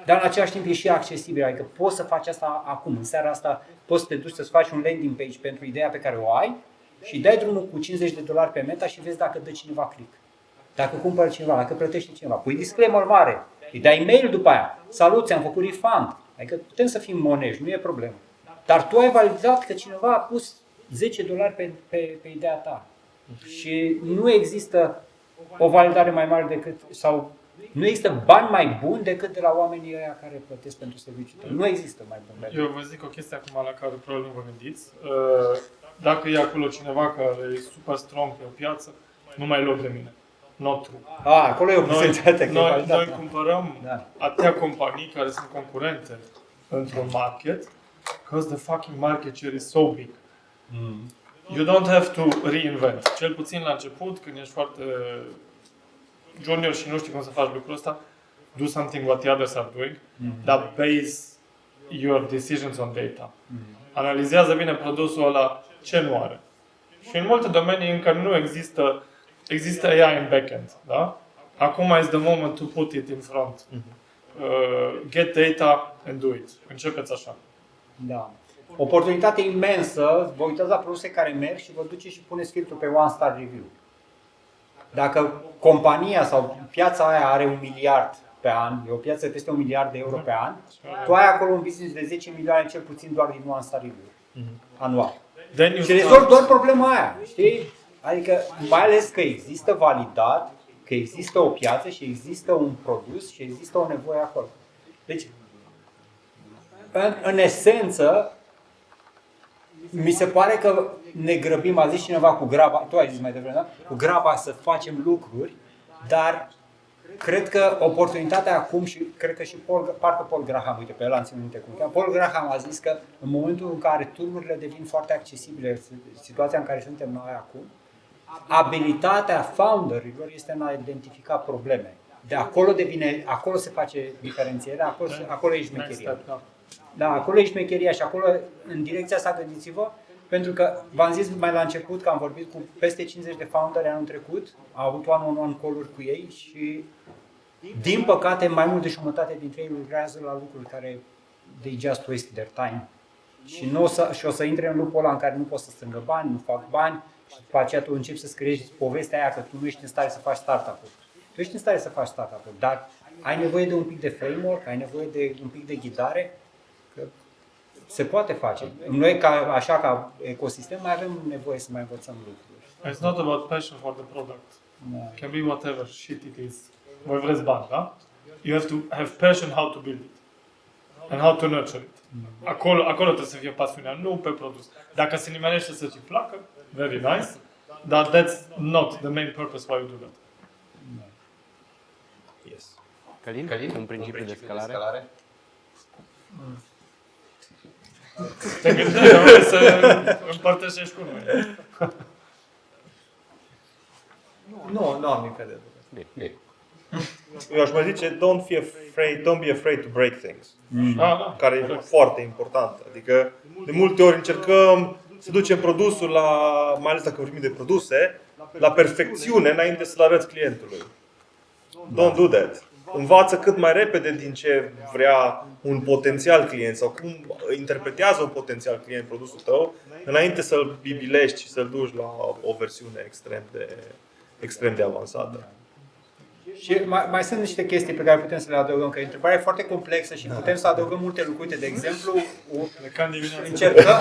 dar în același timp e și accesibil, adică poți să faci asta acum, în seara asta poți să te duci să-ți faci un landing page pentru ideea pe care o ai și dai drumul cu $50 pe Meta și vezi dacă dă cineva click, dacă cumpără cineva, dacă plătește cineva, pui disclaimer mare, îi dai e-mail după aia, salut, ți-am făcut refund, adică putem să fim monești, nu e problemă, dar tu ai validat că cineva a pus $10 pe ideea ta și nu există o validare mai mare decât, sau Nu există bani mai buni decât de la oamenii ăia care plătesc pentru serviciul tău. Nu există mai bun. Eu vă zic o chestie acum la care probabil nu vă gândiți. Dacă e acolo cineva care e super strong pe o piață, nu mai e loc de mine. Not true. Acolo e o percentage. Noi cumpărăm atâtea companii care sunt concurente într-un market, because the fucking market share is so big. You don't have to reinvent. Cel puțin la început, când ești foarte junior și nu știi cum să faci lucrul ăsta, do something what the others are doing, dar base your decisions on data. Analizează bine produsul ăla, ce nu are. Și în multe domenii încă nu există AI în backend, da? Acum is the moment to put it in front. Get data and do it. Începeți așa. Da. Oportunitate imensă, vă uitați la produse care merg și vă duceți și puneți filtrul pe one star review. Dacă compania sau piața aia are 1 miliard pe an, e o piață de peste 1 miliard de euro pe an, tu ai acolo un business de 10 milioane cel puțin doar din one star review anual. Și rezolvi doar problema aia, știi? Adică mai ales că există validat, că există o piață și există un produs și există o nevoie acolo. Deci, în esență, mi se pare că ne grăbim, a zis cineva cu graba, tu ai zis mai devreme, da? Cu graba să facem lucruri, dar cred că oportunitatea acum și cred că și parcă Paul Graham, uite pe el am ținut minte cum cheamă, Paul Graham a zis că în momentul în care tool-urile devin foarte accesibile, situația în care suntem noi acum, abilitatea founderilor este în a identifica probleme. De acolo se face diferențierea, acolo e șmecheria. Da, acolo e șmecheria și acolo, în direcția asta, gândiți-vă, pentru că v-am zis mai la început că am vorbit cu peste 50 de founderi anul trecut, am avut one-on-one call-uri cu ei și, din păcate, mai mult de jumătate dintre ei lucrează la lucruri care they just waste their time. Și o să intre în lupul ăla în care nu pot să strângă bani, nu fac bani și după aceea tu începi să creezi povestea aia că tu nu ești în stare să faci startup-uri. Tu ești în stare să faci startup-uri, dar ai nevoie de un pic de framework, ai nevoie de un pic de ghidare, că se poate face. Noi, ca ecosistem, mai avem nevoie să mai învățăm lucruri. It's not about passion for the product. It can be whatever shit it is. Voi vreți bani, da? You have to have passion how to build it. And how to nurture it. Acolo trebuie să fie pasiunea, nu pe produs. Dacă se nimerește să-ți placă, very nice, dar that's not the main purpose why you do that. Yes. Călin? Un principiu de scalare? Te gândești să împărtășești cu noi. Nu am nimic de Bine. Eu aș mai zice, don't be afraid to break things. Care e foarte important. Adică, de multe ori încercăm să ducem produsul mai ales dacă vorbim de produse, la perfecțiune înainte să-l arăți clientului. Don't do that. Învață cât mai repede din ce vrea un potențial client sau cum interpretează un potențial client produsul tău, înainte să-l bibilești și să-l duci la o versiune extrem de avansată. Și mai sunt niște chestii pe care putem să le adăugăm, că întrebarea e foarte complexă și putem să adăugăm multe lucruri. De exemplu, încercăm,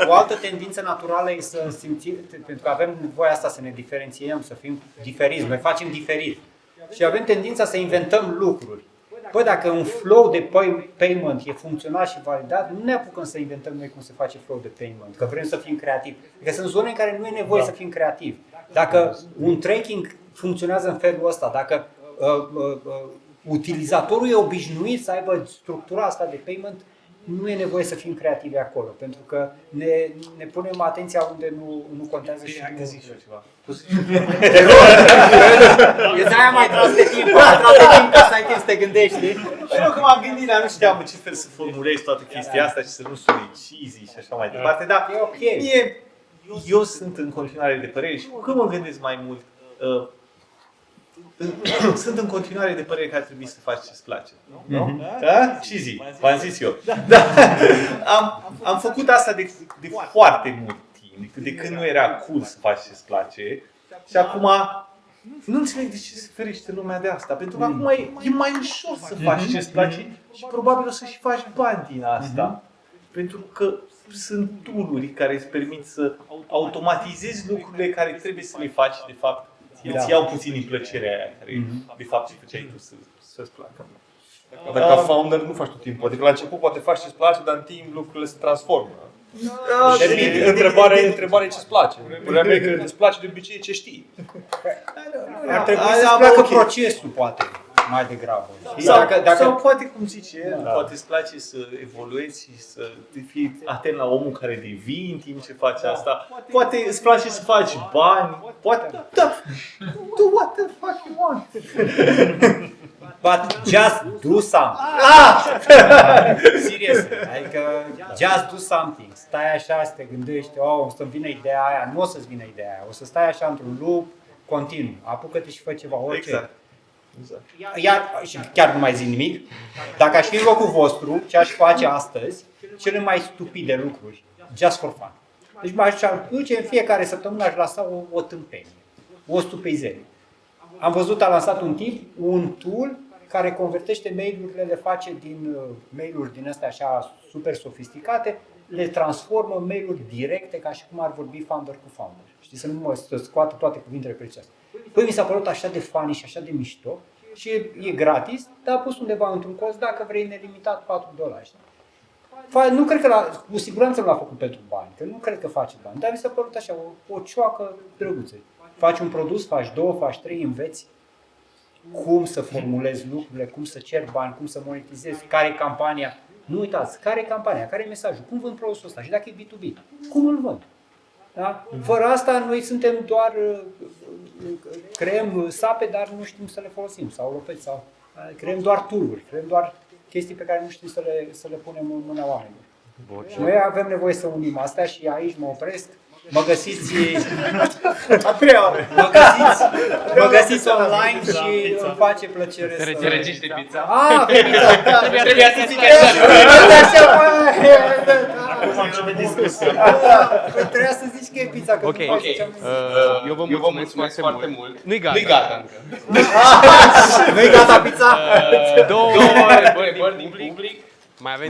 o altă tendință naturală e să simțim, pentru că avem nevoia asta să ne diferențiem, să fim diferiți, noi facem diferit. Și avem tendința să inventăm lucruri. Păi dacă un flow de payment e funcțional și validat, nu ne apucăm să inventăm noi cum se face flow de payment, că vrem să fim creativi. Adică sunt zone în care nu e nevoie să fim creativi. Dacă un tracking funcționează în felul ăsta, dacă utilizatorul e obișnuit să aibă structura asta de payment, nu e nevoie să fim creativi acolo, pentru că ne punem atenția unde nu contează și nu zic ceva. E de-aia mai tras de timp, ca să ai timp să te gândești, știi? Păi nu, că m-am gândit, dar nu știam în ce fel să formulezi toată chestia asta și să nu sune cheesy și așa mai departe, dar e ok. Eu sunt în continuare de părere și când mă gândesc mai mult, sunt în continuare de părere că ar trebui să faci ce-ți place. Nu? Da? Cheesy, v-am zis eu. Da. Am făcut asta de foarte mult timp, de când nu era cool să faci ce-ți place și acum nu înțeleg de ce se ferește lumea de asta, pentru că acum e mai ușor să faci ce-ți place și probabil o să și faci bani din asta. Pentru că sunt tool-uri care îți permit să automatizezi lucrurile care trebuie să le faci, de fapt, îți iau puțin din plăcerea aia care de fapt ce făceai tu să-ți placă. Dar ca founder nu faci tot timpul. Adică la început poate faci ce-ți place, dar în timp lucrurile se transformă. Întrebarea e ce-ți place. Problema e că îți place de obicei ce știi. Ar trebui să-ți placă procesul, poate, mai degrabă. Sau poate, cum zice el, poate îți place să evoluezi și să fii atent la omul care devii în timp ce faci asta. Poate îți place să faci bani. Poate, do what the fuck you want. But just do something. Serios. Adică just do something. Stai așa să te gândești, o să-mi vină ideea aia, nu o să-ți vină ideea aia. O să stai așa într-un loop continuu. Apucă-te și fă ceva, orice. Exact. Iar, și chiar nu mai zic nimic, dacă aș fi în locul vostru, ce aș face astăzi, cele mai stupide lucruri, just for fun. Deci m-aș duce în fiecare săptămână, aș lăsa o tâmpenie, o stupizenie. Am văzut, a lansat un tip, un tool care convertește mail-urile, le face din mail-uri din astea așa super sofisticate, le transformă în mail-uri directe ca și cum ar vorbi founder cu founder. Știi, să nu mă scoată toate cuvintele precioase. Păi mi s-a părut așa de funny și așa de mișto și e gratis, dar a pus undeva într-un colț dacă vrei nelimitat $4. Nu cred că cu siguranță nu l-a făcut pentru bani, că nu cred că face bani, dar mi s-a părut așa o cioacă drăguță. Faci un produs, faci 2, faci 3, înveți cum să formulezi lucrurile, cum să ceri bani, cum să monetizezi, care e campania. Nu uitați, care e campania, care e mesajul, cum vând produsul ăsta și dacă e B2B, cum îl vând. Da? Fără asta noi suntem doar, creăm sape, dar nu știm să le folosim, sau lopeți, sau creăm doar tool-uri, creăm doar chestii pe care nu știm să le punem în mâna oamenilor. Și noi avem nevoie să unim astea și aici mă opresc. Mă găsiți mă găsiți online și îmi face plăcere să... Te regiști pizza? Ah, pe pizza! Trebuia să zic așa. Acum începe discuția. Trebuia să zici că e pizza, că Ok, eu vă mulțumesc foarte mult. Nu-i gata încă. Nu-i gata pizza? Două întrebări din public. Mai avem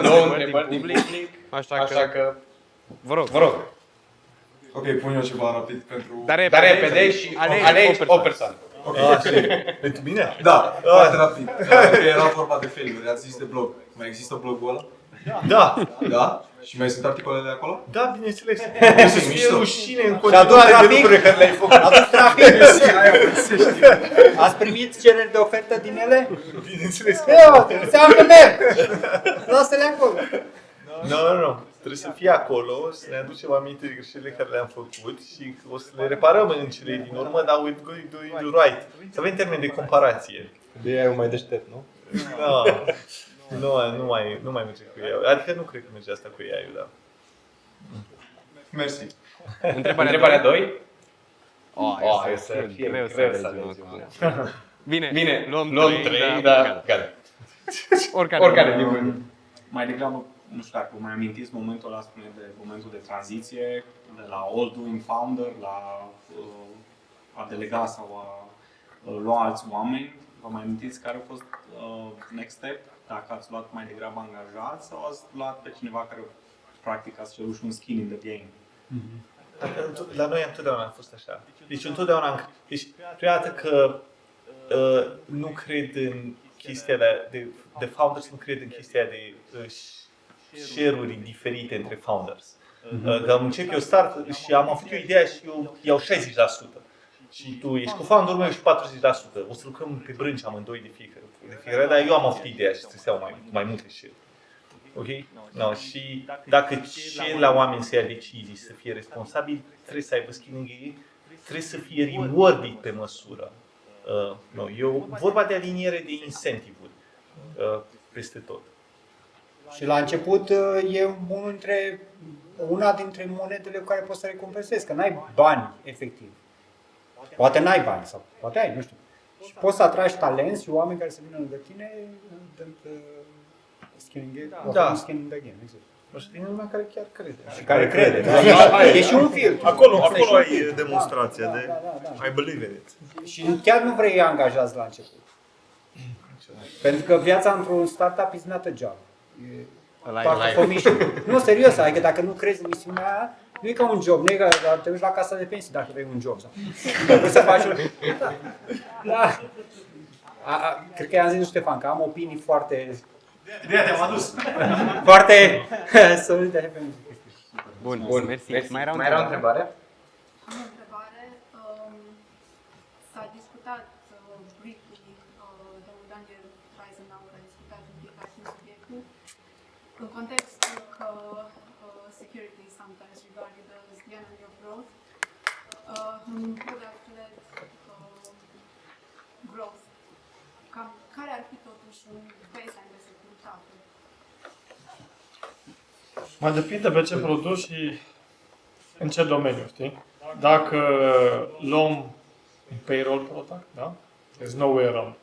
două întrebări din public. Așa că vă rog. Ok, pun eu ceva rapid pentru... Dar repede și alegi o persoană. Ok, Pentru mine? Da, foarte rapid. Că era vorba de failuri, ați zis de blog. Mai există blogul ăla? Da. Da? Și mai sunt articolele acolo? Da, bineînțeles. Trebuie să fie rușine în Și continuare de lucrurile care le-ai făcut. A dus trafic? Ați primit cereri de ofertă din ele? Bineînțeles. Înseamnă că merg! Lasă-le acolo. Nu. Trebuie să fie acolo, să ne aducem aminte de greșelile care le-am făcut și o să le reparăm în cele din urmă, dar we're going to do it right. Să avem termen de comparație. De aia e mai deștept, nu? Nu mai merge cu ea. Adică nu cred că merge asta cu ea, da. Mersi. Întrebarea 2. Greu să alegem acum. Bine, luăm 3, dar gata. Oricare din voi. Mai degrabă, nu știu dacă vă mai amintiți momentul ăla, spune de momentul de tranziție, de la all doing founder la a delega sau a lua alți oameni. Vă mai amintiți care a fost next step? Dacă ați luat mai degrabă angajați sau ați luat pe cineva care practic ați cerut și un skin in the game? La noi întotdeauna a fost așa. Deci întotdeauna prima dată că nu cred în chestia de founders, nu cred în chestia de share-uri diferite între founders. Că încep eu start și am avut eu ideea și eu iau 60%. Și tu ești cu founder-ul meu și 40%. O să lucrăm pe brânci amândoi de fiecare, dar eu am avut ideea și trebuie să iau mai multe share. Ok? No, și dacă ceri la oameni să ia decizii, să fie responsabili, trebuie să aibă skin in game, trebuie să fie rewarded pe măsură. E vorba de aliniere de incentive-uri peste tot. Și la început e una dintre monedele cu care poți să recompensezi, că n-ai bani efectiv. Poate n-ai bani sau poate ai, nu știu. Și poți să atragi talenți și oameni care să vină lângă tine dând skin in game, skin in the game, exact. Și din lumea care chiar crede. Și care crede. E și un filtru. Acolo ai demonstrația de I believe in it. Și chiar nu vrei angajați la început. Pentru că viața într-un startup is not a job. Nu, serios, adică dacă nu crezi în misiunea aia, Nu e ca un job, nu e ca te duci la casa de pensii dacă vrei un job. Sau trebuie să faci un... Da. Cred că i-am zis lui Ștefan că am opinii foarte... De-aia te-am adus. Foarte solide pe chestii. Bun, mersi. Mai era o întrebare? Am o întrebare. S-a discutat briefly, domnul Daniel Reisenauer a discutat un pic acum subiectul, în contextul că security is sometimes regarded as the enemy of growth. Would have led growth. Cam care ar fi totuși un baseline de securitate? Mai depinde pe ce produs și în ce domeniu, știi? Dacă luăm un payroll product, da? There's no way around.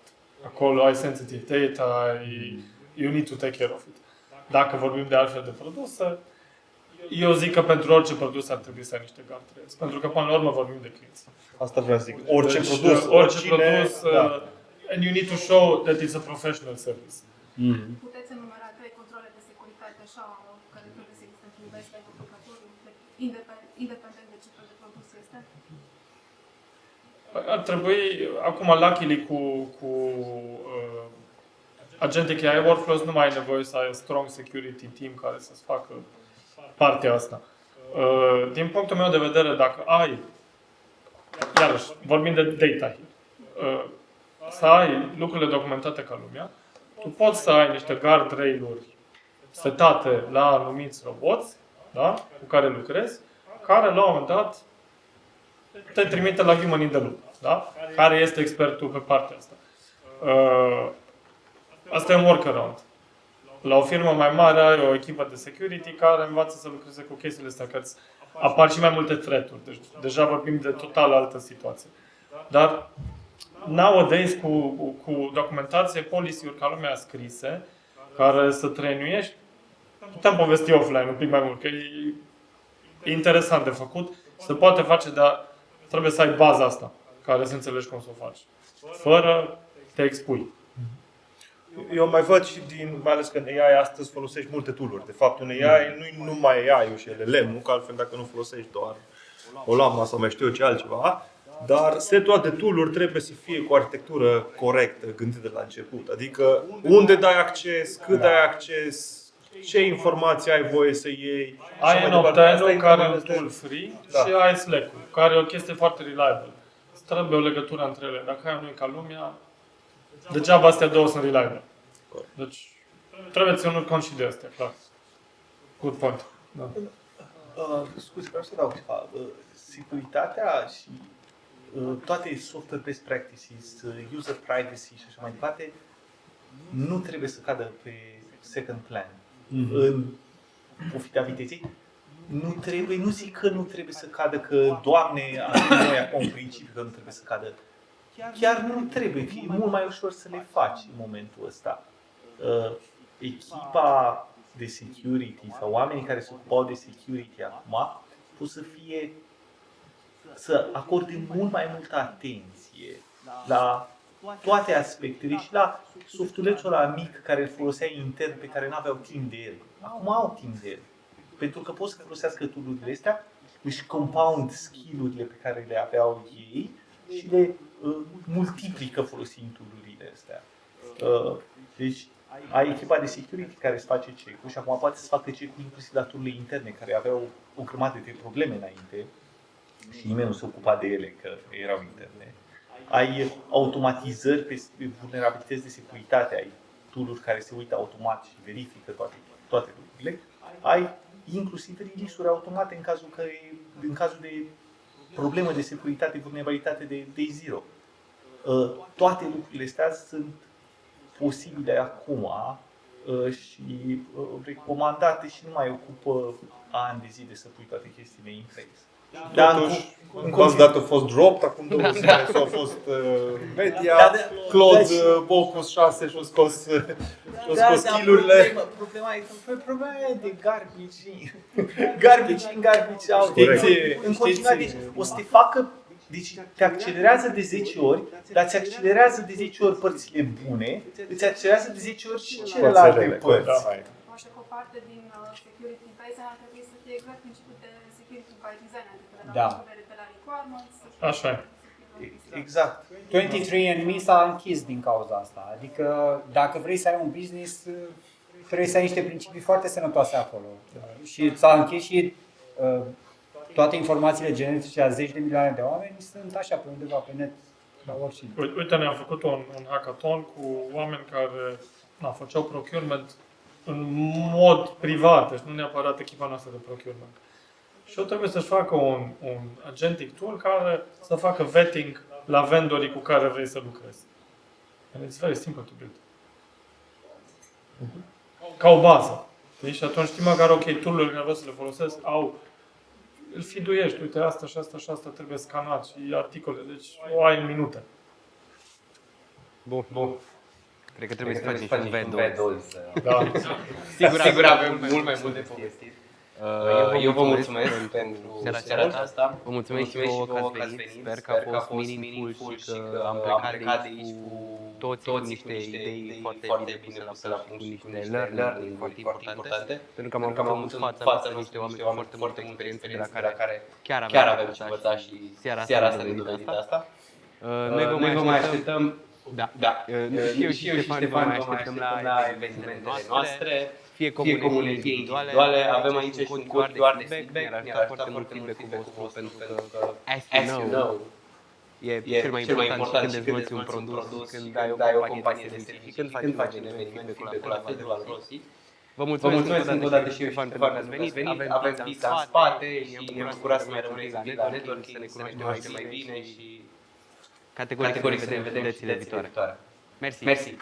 Acolo ai sensitive data, you need to take care of it. Dacă vorbim de altfel de produse, eu zic că pentru orice produs ar trebui să ai niște guardrails. Pentru că până la urmă vorbim de clienți. Asta vreau să zic. Orice Deci, produs, orice oricine, produs, da. and you need to show that it's a professional service. Puteți enumera 3 controle de securitate așa, care trebuie să existe într-un baseline obligatoriu, independent de ce fel de produs este? Ar trebui, acum, luckily, cu Agentic AI Workflows nu mai ai nevoie să ai un strong security team care să-ți facă partea asta. Din punctul meu de vedere, dacă ai, iarăși, vorbim de data, să ai lucrurile documentate ca lumea, tu poți să ai niște guardrail-uri setate la anumiți roboți, da? Cu care lucrezi, care la un moment dat te trimite la human in the loop, da? Care este expertul pe partea asta. Asta e un workaround. La o firmă mai mare ai o echipă de security care învață să lucreze cu chestiile astea, că apar și mai multe threat-uri. Deci deja vorbim de total altă situație. Dar nowadays cu documentație, policy-uri ca lumea scrise, care să trăinuiești, putem povesti offline un pic mai mult, că e interesant de făcut, se poate face, dar trebuie să ai baza asta, care să înțelegi cum să o faci. Fără te expui. Eu mai văd și mai ales că în AI astăzi folosești multe tool-uri. De fapt, un AI nu e numai AI-ul și LLM-ul, că altfel dacă nu folosești doar o lama sau mai știu eu ce altceva, dar setul de tool-uri trebuie să fie cu arhitectură corectă, gândită de la început. Adică unde dai acces, cât dai acces, ce informații ai voie să iei. Ai Noctane-ul, care e un tool free, și ai Slack-ul, care e o chestie foarte reliable. Trebuie o legătură între ele. Dacă ai unul ca lumea, degeaba astea două sunt reliable. Deci trebuie să ținut cont și de astea, clar. Good point. Da. Scuze, vreau să dau ceva. Securitatea și toate software best practices, user privacy și așa mai departe, nu trebuie să cadă pe second plan. În pofita vitezei, nu zic că nu trebuie să cadă, că Doamne, avem noi acum un principiu că nu trebuie să cadă. Chiar nu trebuie, e mult mai ușor să le faci în momentul ăsta. Echipa de security sau oamenii care se ocupau de security acum pot să acorde mult mai multă atenție la toate aspectele și la softulețul ăla mic care îl folosea intern, pe care nu aveau timp de el. Acum au timp de el. Pentru că pot să folosească tool-urile astea, își compound skill-urile pe care le aveau ei și le multiplică folosind tool-urile astea. Deci ai echipa de security care îți face check-ul și acum poate să facă check-ul inclusiv la tool-urile interne care aveau o grămadă de probleme înainte și nimeni nu se ocupa de ele, că erau interne. Ai automatizări pe vulnerabilități de securitate, ai tool-uri care se uită automat și verifică toate lucrurile. Ai inclusiv release-uri automate în cazul de problemă de securitate, vulnerabilitate de day zero. Toate lucrurile astea sunt posibile acum și recomandate și nu mai ocupă ani de zile să pui toate chestiile în place. Totuși, în caz dat a fost dropped, acum 2 zile sau a fost media, Claude Focus 6 și-a scos skill-urile. Problema e de garbage in, garbage out. În continuare, o să te facă, deci te accelerează de 10 ori, dar îți accelerează de 10 ori părțile bune, îți accelerează de 10 ori și celelalte părți. Așa că o parte din security baseline ar trebui să fie exact principiul de security build by design, adică de la Da. propunere, de la requirements. Așa e. Exact. 23andMe s-a închis din cauza asta. Adică dacă vrei să ai un business, trebuie să ai niște principii foarte sănătoase acolo. Și s-a închis și toate informațiile genetice a 10 de milioane de oameni sunt așa pe undeva pe net, la oricine. Uite, ne-am făcut un hackathon cu oameni care făceau procurement în mod privat, deci nu neapărat echipa noastră de procurement. Și eu trebuie să-și facă un agentic tool care să facă vetting la vendorii cu care vrei să lucrezi. And it's very simple to build. Ca o bază. Și atunci știi măcar, ok, tool-urile care vreau să le folosesc îl fiduiești, uite, asta și asta și asta trebuie scanat și articole, deci o ai în minute. Bun. Cred că trebuie să facem și un V2. Da. Sigur avem mult mai mult de povestit. Eu vă mulțumesc pentru seara asta. Vă mulțumesc și vouă că ați venit. Sper că a fost meaningful și că am plecat de aici cu toți niște idei foarte bine puse la punct, cu niște learning foarte importante. Pentru că am avut în fața niște oameni cu foarte multă experiență de la care chiar avem ce învăța și seara asta ne dovedit asta. Noi vă mai așteptăm. Da. Și eu și Ștefan vă mai așteptăm la evenimentele noastre. Fie comune, fie individuale. Avem aici și un cod doar de feedback. Ne-ar ajuta foarte mult feedback-ul vostru pentru că, as you know, e cel mai important și când dezvolți un produs, când ai o companie de servicii, când faci un eveniment, feedback-ul la fel de valoros. Vă mulțumesc încă o dată și eu, Ștefan, pentru că ați venit. Avem pizza în spate și ne-am bucurat să mai rămâneți la networking, să ne cunoaștem mai bine și categoric să ne vedem în viitoare. Mersi.